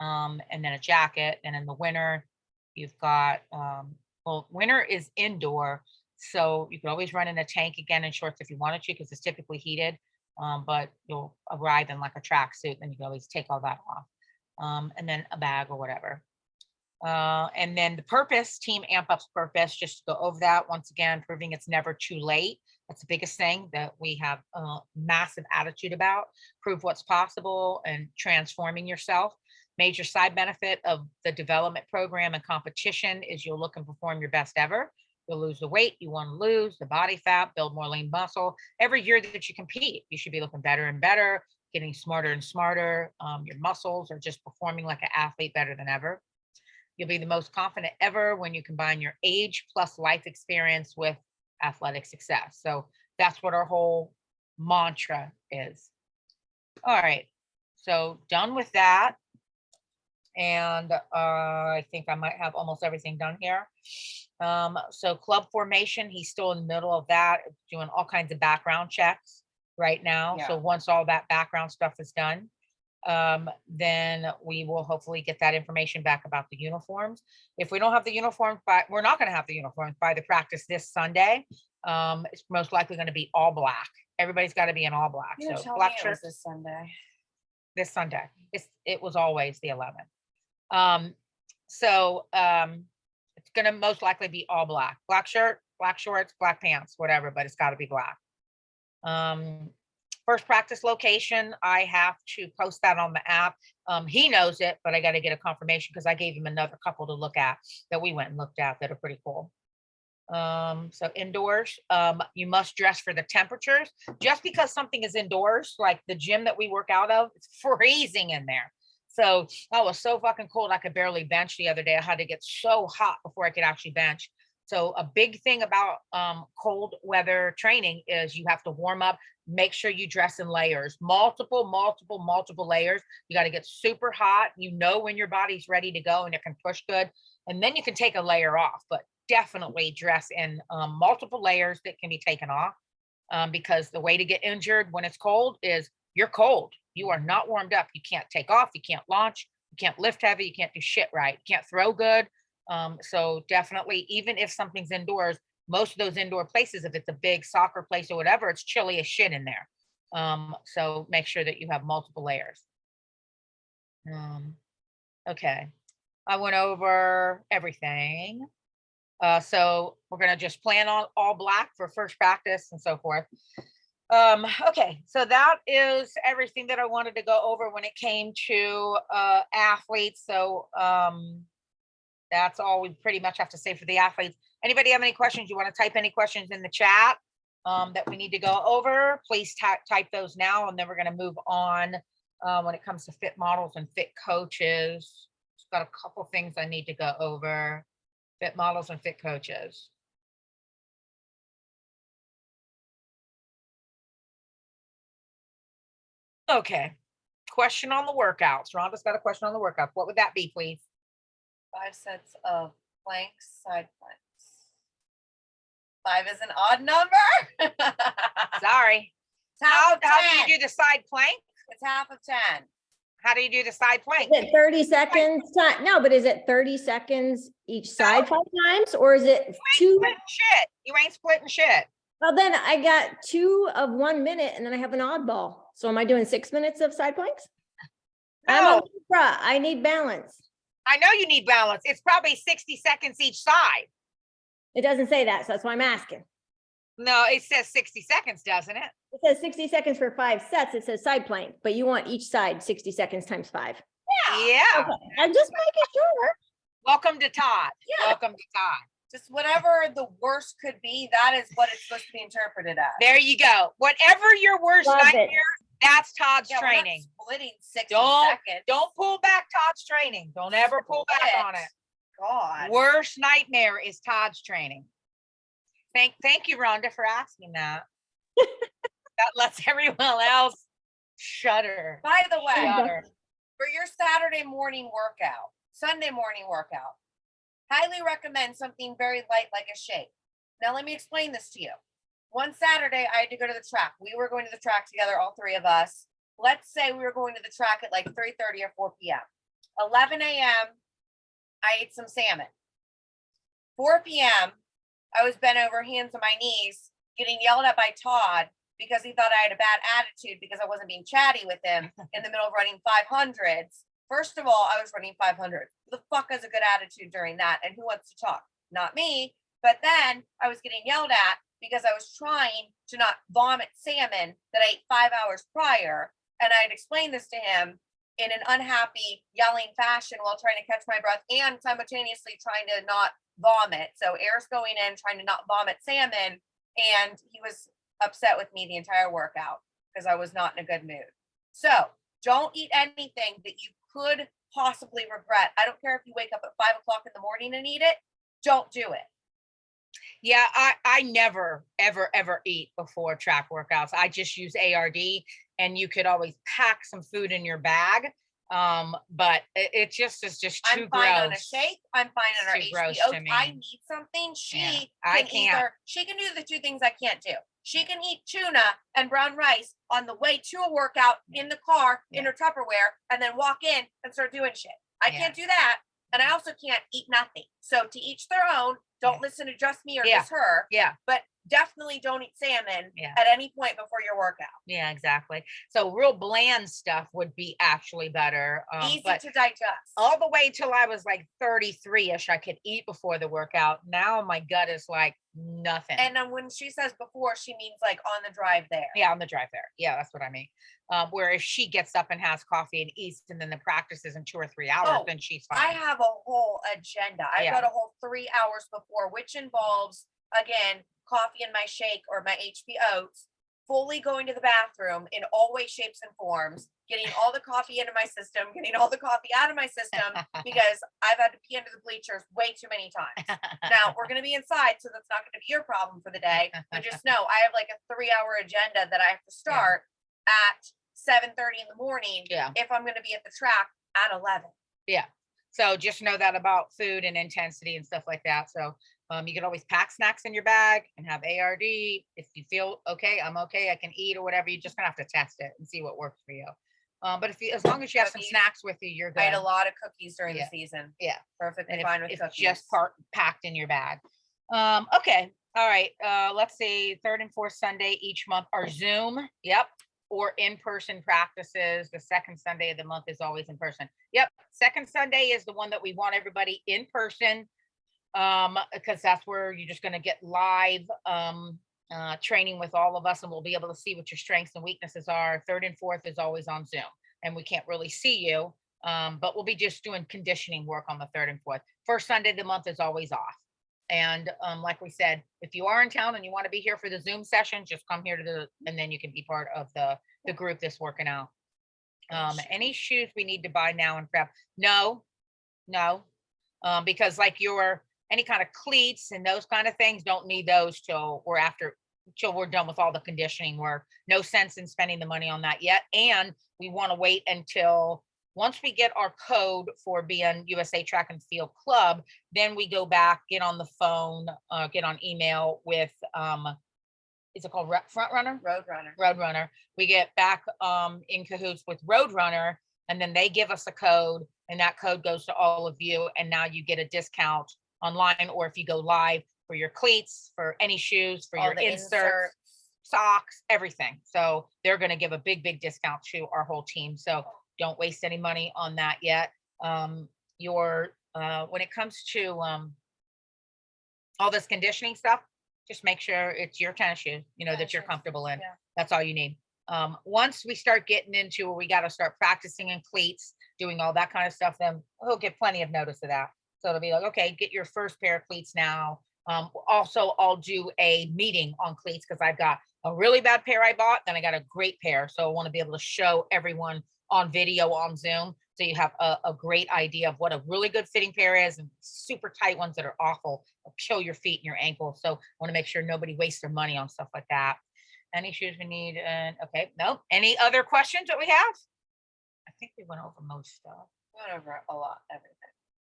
and then a jacket. And in the winter, you've got, well, winter is indoor. So you could always run in a tank again in shorts if you wanted to, because it's typically heated. But you'll arrive in like a tracksuit, then you can always take all that off. And then a bag or whatever. And then the purpose, Team AMP Up's purpose, just to go over that once again, proving it's never too late. That's the biggest thing that we have a massive attitude about. Prove what's possible and transforming yourself. Major side benefit of the development program and competition is you'll look and perform your best ever. You'll lose the weight you want to lose, the body fat, build more lean muscle. Every year that you compete, you should be looking better and better, getting smarter and smarter. Your muscles are just performing like an athlete better than ever. You'll be the most confident ever when you combine your age plus life experience with athletic success. So that's what our whole mantra is. All right, so done with that. And I think I might have almost everything done here. So club formation, he's still in the middle of that, doing all kinds of background checks right now. Yeah. So once all that background stuff is done, then we will hopefully get that information back about the uniforms. If we don't have the uniforms, we're not going to have the uniforms by the practice this Sunday. It's most likely going to be all black. Everybody's got to be in all black. You So tell black me it shirts was this Sunday. this Sunday. It was always the 11th. It's going to most likely be all black. Black shirt, black shorts, black pants, whatever, but it's got to be black. First practice location, I have to post that on the app. He knows it, but I got to get a confirmation because I gave him another couple to look at that we went and looked at that are pretty cool. So indoors, you must dress for the temperatures. Just because something is indoors, like the gym that we work out of, it's freezing in there. So I was so fucking cold, I could barely bench the other day. I had to get so hot before I could actually bench. So a big thing about cold weather training is you have to warm up. Make sure you dress in layers, multiple layers. You got to get super hot. You know when your body's ready to go and it can push good. And then you can take a layer off, but definitely dress in multiple layers that can be taken off because the way to get injured when it's cold is you're cold. You are not warmed up. You can't take off. You can't launch. You can't lift heavy. You can't do shit right. You can't throw good. So definitely, even if something's indoors, most of those indoor places, if it's a big soccer place or whatever, it's chilly as shit in there. So make sure that you have multiple layers. Okay, I went over everything. So we're going to just plan on all black for first practice and so forth. Okay, so that is everything that I wanted to go over when it came to athletes. So that's all we pretty much have to say for the athletes. Anybody have any questions? You want to type any questions in the chat that we need to go over? Please type those now, and then we're going to move on when it comes to fit models and fit coaches. Just got a couple things I need to go over. Fit models and fit coaches. Okay. Question on the workouts. Rhonda's got a question on the workouts. What would that be, please? 5 sets of planks, side planks. 5 is an odd number. Sorry. It's half How of do 10. you do the side plank? It's half of 10. How do you do the side plank? Is it 30 seconds? No, but is it 30 seconds each side 5 times, or is it two? Splitting shit. You ain't splitting shit. Well, then I got 2 of 1 minute and then I have an oddball. So am I doing 6 minutes of side planks? I'm a No, Libra. I need balance. I know you need balance. It's probably 60 seconds each side. It doesn't say that, so that's why I'm asking. No, it says 60 seconds, doesn't it? It says 60 seconds for 5 sets. It says side plank, but you want each side 60 seconds times 5. Yeah. Okay, I'm just making sure. Welcome to Todd. Yeah. Welcome to Todd. Just whatever the worst could be, that is what it's supposed to be interpreted as. There you go. Whatever your worst Love it. nightmare, that's Todd's Yeah, we're not training. splitting 60 Don't- seconds. Don't pull back Todd's training. Don't ever pull back on it. God. Worst nightmare is Todd's training. Thank you, Rhonda, for asking that. That lets everyone else shudder. By the way, Shudder. for your Saturday morning workout, Sunday morning workout, highly recommend something very light like a shake. Now, let me explain this to you. One Saturday, I had to go to the track. We were going to the track together, all 3 of us. Let's say we were going to the track at like 3:30 or 4 p.m. 11 a.m., I ate some salmon. 4 p.m., I was bent over, hands on my knees, getting yelled at by Todd because he thought I had a bad attitude because I wasn't being chatty with him in the middle of running 500s. First of all, I was running 500. Who the fuck has a good attitude during that? And who wants to talk? Not me. But then I was getting yelled at because I was trying to not vomit salmon that I ate 5 hours prior. And I had explained this to him in an unhappy, yelling fashion while trying to catch my breath and simultaneously trying to not vomit. So air's going in, trying to not vomit salmon. And he was upset with me the entire workout because I was not in a good mood. So don't eat anything that you could possibly regret. I don't care if you wake up at 5 o'clock in the morning and eat it. Don't do it. Yeah, I never, ever eat before track workouts. I just use ARD, and you could always pack some food in your bag. But it just is just too I'm fine on a gross. shake. I'm fine on our Too gross HBO. to me. I need something. She I can can't. either she can do the 2 things I can't do. She can eat tuna and brown rice on the way to a workout in the car in her Tupperware and then walk in and start doing shit. I Yeah. can't do that. And I also can't eat nothing. So to each their own. Don't listen to just me or just her. Yeah. But definitely don't eat salmon Yeah. at any point before your workout. Yeah, exactly. So real bland stuff would be actually better. Easy But to digest. all the way till I was like 33-ish, I could eat before the workout. Now my gut is like nothing. And then when she says before, she means like on the drive there. Yeah, on the drive there. Yeah, that's what I mean. Where if she gets up and has coffee and eats, and then the practice is in 2 or 3 hours, Oh, then she's I fine. have a whole agenda. I've Yeah. got a whole 3 hours before, which involves, again, coffee in my shake or my HP oats, fully going to the bathroom in all ways, shapes, and forms, getting all the coffee into my system, getting all the coffee out of my system, because I've had to pee into the bleachers way too many times. Now, we're going to be inside, so that's not going to be your problem for the day. But just know, I have like a 3-hour agenda that I have to start at 7:30 in the morning Yeah. if I'm going to be at the track at 11. So just know that about food and intensity and stuff like that. So you can always pack snacks in your bag and have ARD. If you feel okay, I'm okay, I can eat or whatever. You're just gonna have to test it and see what works for you. But if you, as long as you have some Cookies. snacks with you, you're good. I had a lot of cookies during Yeah. the season. Yeah. Perfectly And fine with if cookies. just packed in your bag. Okay. All right. Let's see. 3rd and 4th Sunday each month are Zoom. Yep. Or in-person practices. The 2nd Sunday of the month is always in person. Yep. 2nd Sunday is the one that we want everybody in person. Because that's where you're just going to get live training with all of us, and we'll be able to see what your strengths and weaknesses are. 3rd and 4th is always on Zoom, and we can't really see you. But we'll be just doing conditioning work on the 3rd and 4th. 1st Sunday of the month is always off. And like we said, if you are in town and you want to be here for the Zoom session, just come here and then you can be part of the group that's working out. Any shoes we need to buy now and prep? No, because like your any kind of cleats and those kind of things, don't need those till we're done with all the conditioning work. No sense in spending the money on that yet. And we want to wait until once we get our code for being USA Track and Field Club, then we go back, get on the phone, get on email with, is it called Front Runner? Roadrunner. We get back in cahoots with Roadrunner, and then they give us a code, and that code goes to all of you. And now you get a discount online, or if you go live, for your cleats, for any shoes, for All your the inserts, socks, everything. So they're going to give a big discount to our whole team. So don't waste any money on that yet. When it comes to all this conditioning stuff, just make sure it's your tennis shoes, that you're comfortable in. Yeah. That's all you need. Once we start getting into where we got to start practicing in cleats, doing all that kind of stuff, then we'll get plenty of notice of that. So it'll be like, okay, get your first pair of cleats now. Also, I'll do a meeting on cleats because I've got a really bad pair I bought, then I got a great pair. So I want to be able to show everyone on video on Zoom. So you have a great idea of what a really good fitting pair is, and super tight ones that are awful, will kill your feet and your ankles. So I want to make sure nobody wastes their money on stuff like that. Any shoes we need? Okay, no. Any other questions that we have? I think we went over most stuff. Went over a lot, everything.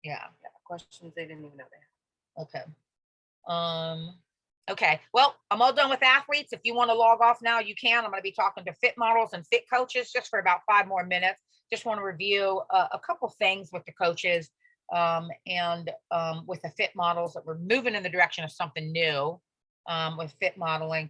Yeah. Questions they didn't even know they had. Okay. Okay, well, I'm all done with athletes. If you want to log off now, you can. I'm going to be talking to fit models and fit coaches just for about 5 more minutes. Just want to review a couple things with the coaches and with the fit models, that we're moving in the direction of something new with fit modeling.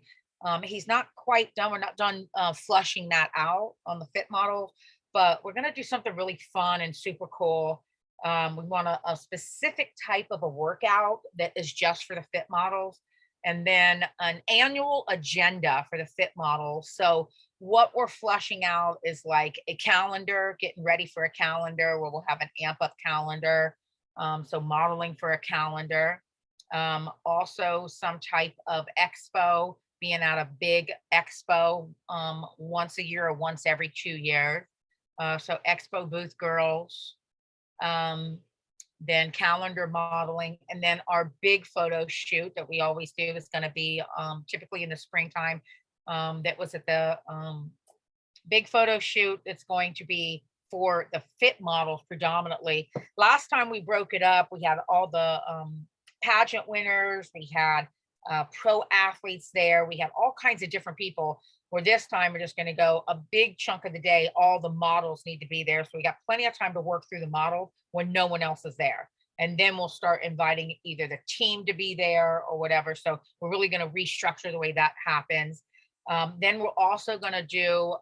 He's not quite done. We're not done flushing that out on the fit models, but we're going to do something really fun and super cool. We want a specific type of a workout that is just for the fit models, and then an annual agenda for the fit models. So what we're flushing out is like a calendar, getting ready for a calendar where we'll have an amp up calendar. So modeling for a calendar. Also some type of expo, being at a big expo once a year or once every 2 years. So expo booth girls. Then calendar modeling, and then our big photo shoot that we always do is going to be typically in the springtime. That was at the big photo shoot. It's going to be for the fit models predominantly. Last time we broke it up, we had all the pageant winners, we had pro athletes there, we had all kinds of different people. Where this time we're just going to go a big chunk of the day, all the models need to be there. So we got plenty of time to work through the model when no one else is there. And then we'll start inviting either the team to be there or whatever. So we're really going to restructure the way that happens. Then we're also going to do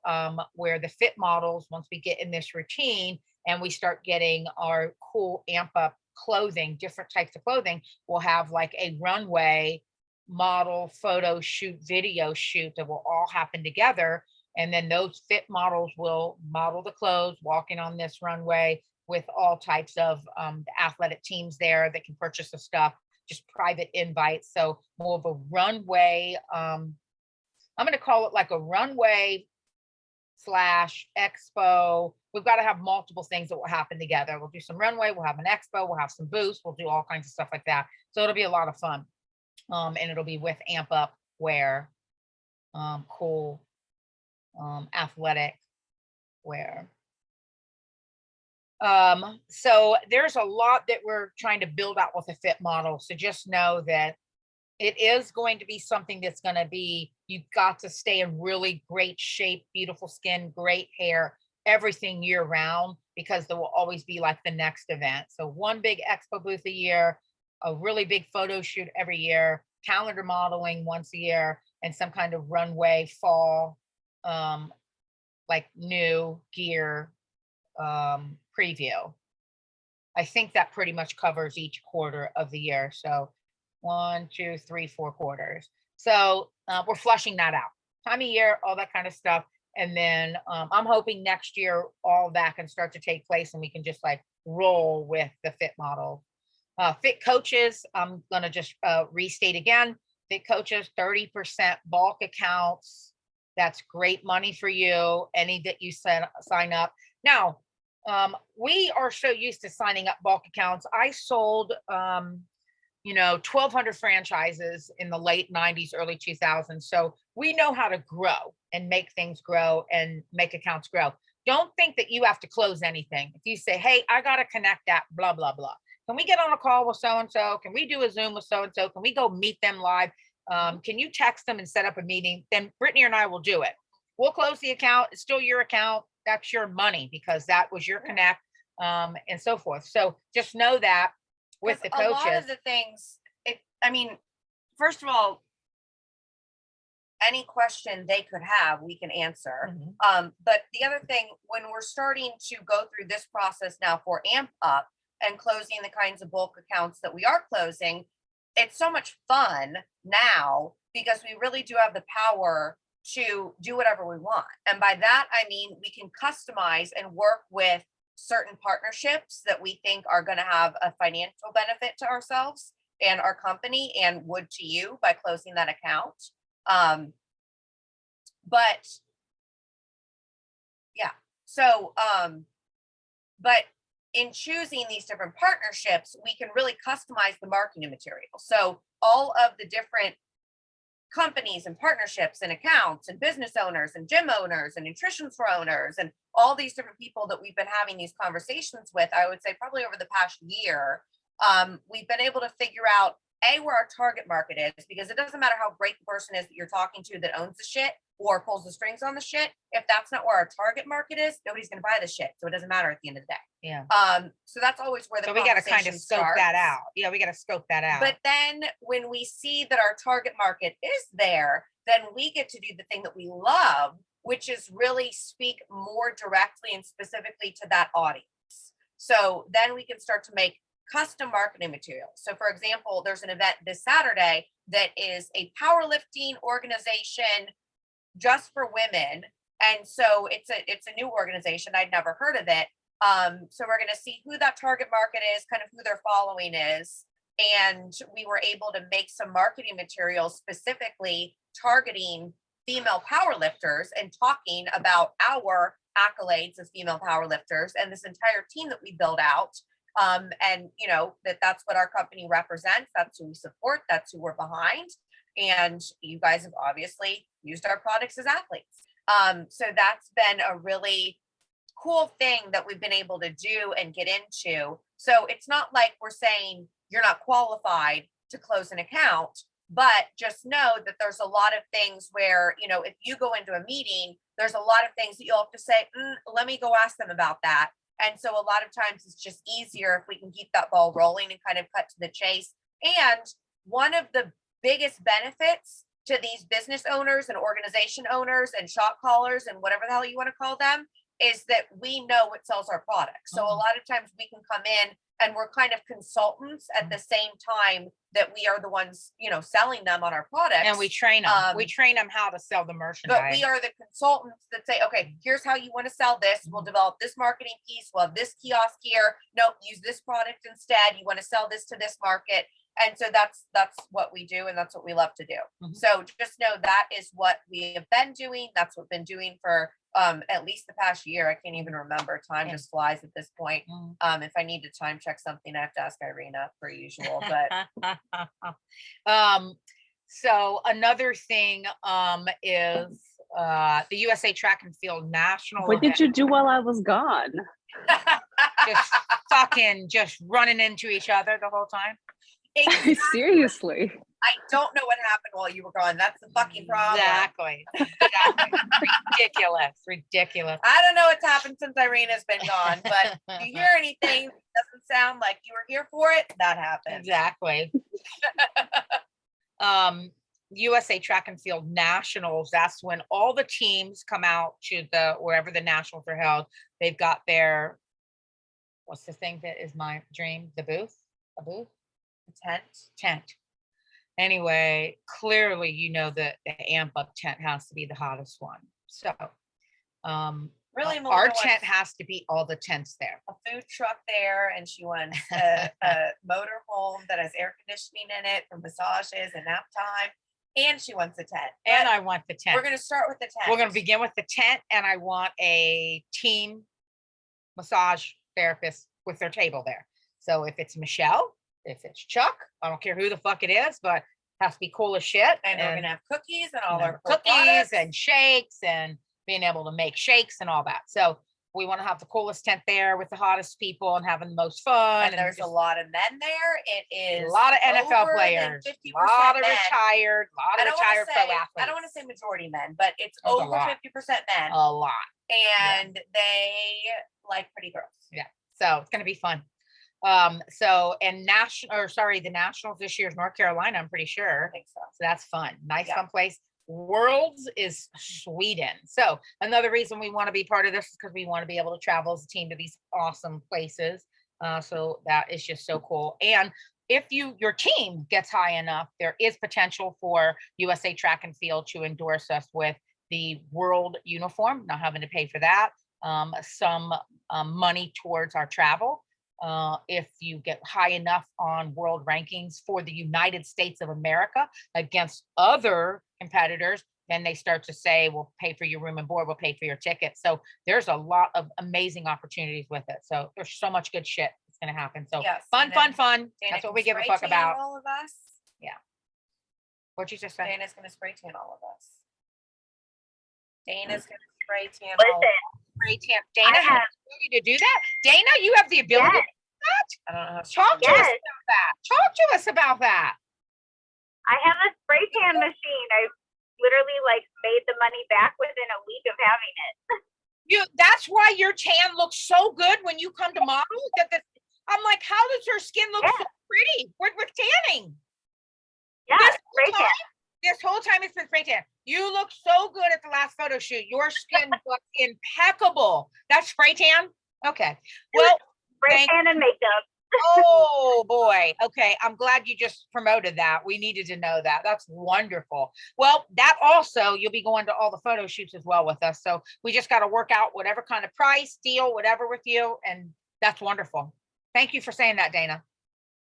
where the fit models, once we get in this routine and we start getting our cool amp up clothing, different types of clothing, we'll have like a runway model photo shoot, video shoot that will all happen together. And then those fit models will model the clothes, walking on this runway with all types of the athletic teams there that can purchase the stuff, just private invites. So more of a runway, I'm going to call it like a runway / expo. We've got to have multiple things that will happen together. We'll do some runway, we'll have an expo, we'll have some booths, we'll do all kinds of stuff like that. So it'll be a lot of fun. And it'll be with amp up wear, cool, athletic wear. So there's a lot that we're trying to build out with a fit model. So just know that it is going to be something that's going to be, you've got to stay in really great shape, beautiful skin, great hair, everything year round, because there will always be like the next event. So one big expo booth a year, a really big photo shoot every year, calendar modeling once a year, and some kind of runway fall, like new gear preview. I think that pretty much covers each quarter of the year. So 1, 2, 3, 4 quarters. So we're flushing that out. Time of year, all that kind of stuff. And then I'm hoping next year all that can start to take place and we can just like roll with the fit model. Fit coaches, I'm going to just restate again. Fit coaches, 30% bulk accounts. That's great money for you. Any that you sign up. Now, we are so used to signing up bulk accounts. I sold 1,200 franchises in the late 90s, early 2000s. So we know how to grow and make things grow and make accounts grow. Don't think that you have to close anything. If you say, hey, I got to connect that, blah, blah, blah. Can we get on a call with so-and-so? Can we do a Zoom with so-and-so? Can we go meet them live? Can you text them and set up a meeting? Then Brittany and I will do it. We'll close the account. It's still your account. That's your money because that was your connect, and so forth. So just know that with the A lot coaches. of the things, first of all, any question they could have, we can answer. But the other thing, when we're starting to go through this process now for Amp Up and closing the kinds of bulk accounts that we are closing, it's so much fun now because we really do have the power to do whatever we want. And by that, I mean, we can customize and work with certain partnerships that we think are going to have a financial benefit to ourselves and our company and would to you by closing that account. But yeah, so, but in choosing these different partnerships, we can really customize the marketing material. So all of the different companies and partnerships and accounts and business owners and gym owners and nutrition store owners and all these different people that we've been having these conversations with, I would say probably over the past year, we've been able to figure out where our target market is, because it doesn't matter how great the person is that you're talking to that owns the shit or pulls the strings on the shit. If that's not where our target market is, nobody's going to buy the shit. So it doesn't matter at the end of the day. Yeah. So that's always where the So we got to kind of scope that out. Yeah, we got to scope that out. But then when we see that our target market is there, then we get to do the thing that we love, which is really speak more directly and specifically to that audience. So then we can start to make custom marketing materials. So for example, there's an event this Saturday that is a powerlifting organization just for women. And so it's a new organization. I'd never heard of it. So we're going to see who that target market is, kind of who their following is. And we were able to make some marketing materials specifically targeting female powerlifters and talking about our accolades as female powerlifters and this entire team that we build out. And that's what our company represents. That's who we support. That's who we're behind. And you guys have obviously used our products as athletes. So that's been a really cool thing that we've been able to do and get into. So it's not like we're saying you're not qualified to close an account, but just know that there's a lot of things where, if you go into a meeting, there's a lot of things that you'll have to say, let me go ask them about that. And so a lot of times it's just easier if we can keep that ball rolling and kind of cut to the chase. And one of the biggest benefits to these business owners and organization owners and shop callers and whatever the hell you want to call them is that we know what sells our products. So a lot of times we can come in and we're kind of consultants at the same time that we are the ones, selling them on our products. And we train them. We train them how to sell the merchandise. But we are the consultants that say, okay, here's how you want to sell this. We'll develop this marketing piece. We'll have this kiosk here. No, use this product instead. You want to sell this to this market. And so that's what we do. And that's what we love to do. So just know that is what we have been doing. That's what we've been doing for at least the past year. I can't even remember. Time just flies at this point. If I need to time check something, I have to ask Irina per usual. But so another thing is the USA Track and Field National. What did you do while I was gone? just running into each other the whole time. Seriously. I don't know what happened while you were gone. That's the fucking problem. Exactly. Ridiculous. I don't know what's happened since Irina's been gone, but if you hear anything that doesn't sound like you were here for it, that happened. Exactly. USA Track and Field Nationals, that's when all the teams come out to wherever the nationals are held. They've got their, what's the thing that is my dream? A booth? Tent. Anyway, clearly, that the Amp Up tent has to be the hottest one. So, really, our tent has to be all the tents there. A food truck there, and she wants a motor home that has air conditioning in it for massages and nap time. And she wants a tent. And I want the tent. We're going to start with the tent. We're going to begin with the tent, and I want a team massage therapist with their table there. So if it's Michelle, if it's Chuck, I don't care who the fuck it is, but has to be cool as shit. And we're gonna have cookies and all and our cookies products. and shakes and being able to make shakes and all that. So we want to have the coolest tent there with the hottest people and having the most fun. And there's a lot of men there. It a is lot of NFL over than players, 50% a lot of men. retired, a lot I of don't want retired to pro say athletes. I don't want to say majority men, but it's There's a over lot. 50% men, A lot. and they like pretty girls. Yeah. So it's going to be fun. And the Nationals this year is North Carolina, I'm pretty sure. I think so. So that's fun. Nice, Yeah. fun place. Worlds is Sweden. So another reason we want to be part of this is because we want to be able to travel as a team to these awesome places. So that is just so cool. And if your team gets high enough, there is potential for USA Track and Field to endorse us with the world uniform, not having to pay for that. Some money towards our travel. If you get high enough on world rankings for the United States of America against other competitors, then they start to say, we'll pay for your room and board, we'll pay for your ticket. So there's a lot of amazing opportunities with it. So there's so much good shit that's going to happen. So Yes, fun. and then That's Dana what can we give a spray fuck tan about. all of us. What'd you just say? Dana's gonna spray tan all of us. Dana's gonna spray tan all of us. Spray tan. Dana has the ability to do that. Dana, you have the ability to do that? I don't know how she Talk to can do us it. about that. Talk to us about that. I have a spray tan machine. I literally like made the money back within a week of having it. That's why your tan looks so good when you come to model. I'm like, how does her skin look so pretty with tanning? Yeah, spray tan. This whole time it's been spray tan. You look so good at the last photo shoot. Your skin looks impeccable. That's spray tan? Okay. Well, Spray tan and makeup. oh boy. Okay. I'm glad you just promoted that. We needed to know that. That's wonderful. Well, that also, you'll be going to all the photo shoots as well with us. So we just got to work out whatever kind of price, deal, whatever with you. And that's wonderful. Thank you for saying that, Dana.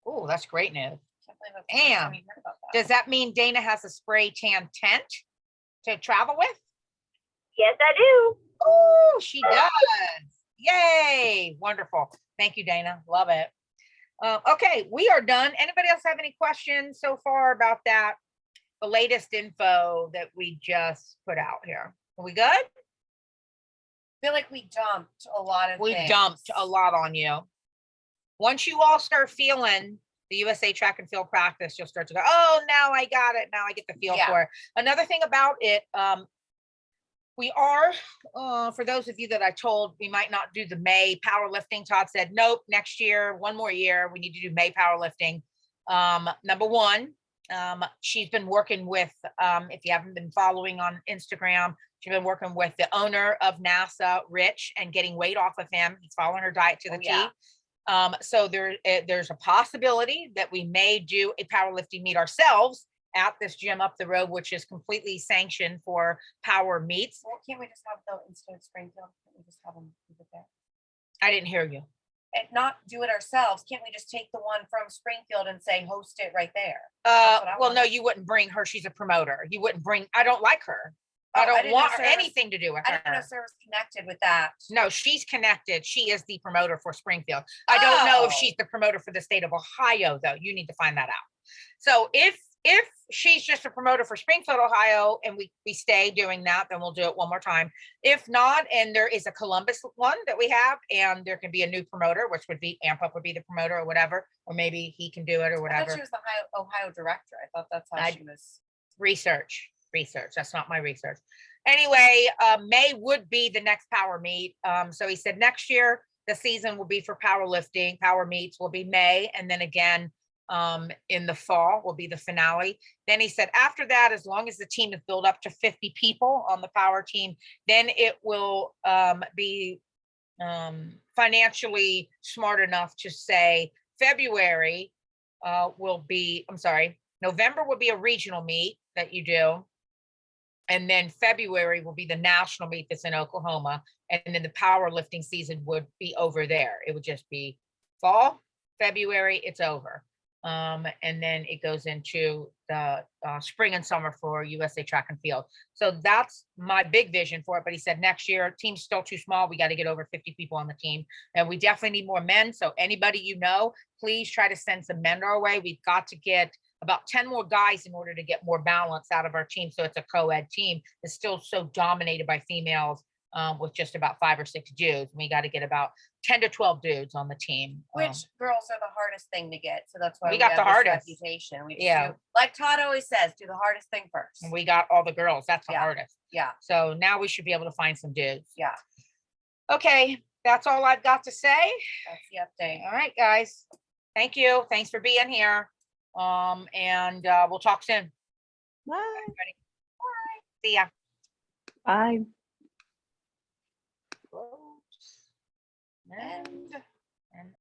Oh, that's great news. Can't believe that's the first time Damn. you heard about that. Does that mean Dana has a spray tan tent to travel with? Yes, I do. Oh, she does. Yay. Wonderful. Thank you, Dana. Love it. Okay, we are done. Anybody else have any questions so far about that? The latest info that we just put out here. Are we good? I feel like we dumped a lot of We things. dumped a lot on you. Once you all start feeling the USA Track and Field practice, you'll start to go, oh, now I got it. Now I get the feel Yeah. for it. Another thing about it, we are, for those of you that I told we might not do the May powerlifting, Todd said, nope, next year, one more year, we need to do May powerlifting. Number one, she's been working with, if you haven't been following on Instagram, she's been working with the owner of NASA, Rich, and getting weight off of him. He's following her diet to the T. So there's a possibility that we may do a powerlifting meet ourselves at this gym up the road, which is completely sanctioned for power meets. Well, can't we just have the instead of Springfield? Can't we just have them keep it there? I didn't hear you. And not do it ourselves. Can't we just take the one from Springfield and say host it right there? what I Well, no, wanted. you wouldn't bring her. She's a promoter. You wouldn't bring, I don't like her. Oh, I I don't didn't know want Sarah was- anything to do with I didn't know her. Sarah was connected with that. No, she's connected. She is the promoter for Springfield. I don't know if Oh. she's the promoter for the state of Ohio, though. You need to find that out. So if she's just a promoter for Springfield, Ohio, and we stay doing that, then we'll do it one more time. If not, and there is a Columbus one that we have, and there can be a new promoter, which would be Amp Up would be the promoter or whatever, or maybe he can do it or I thought whatever. she was the Ohio director. I thought that's how she was. Research. That's not my research. Anyway, May would be the next power meet. So he said next year the season will be for powerlifting. Power meets will be May, and then again in the fall will be the finale. Then he said after that, as long as the team is built up to 50 people on the power team, then it will be financially smart enough to say February November will be a regional meet that you do. And then February will be the national meet that's in Oklahoma. And then the powerlifting season would be over there. It would just be fall, February, it's over. And then it goes into the spring and summer for USA Track and Field. So that's my big vision for it. But he said next year, team's still too small. We got to get over 50 people on the team. And we definitely need more men. So anybody you know, please try to send some men our way. We've got to get about 10 more guys in order to get more balance out of our team. So it's a co-ed team. It's still so dominated by females with just about 5 or 6 dudes. We got to get about 10 to 12 dudes on the team. Which girls are the hardest thing to get. So that's why We got have the this hardest. reputation. We just Yeah. do, like Todd always says, do the hardest thing first. And we got all the girls. That's the Yeah. hardest. Yeah. So now we should be able to find some dudes. Yeah. Okay, that's all I've got to say. That's the update. All right, guys. Thank you. Thanks for being here. And we'll talk soon. Bye. Everybody. Bye. See ya. Bye. And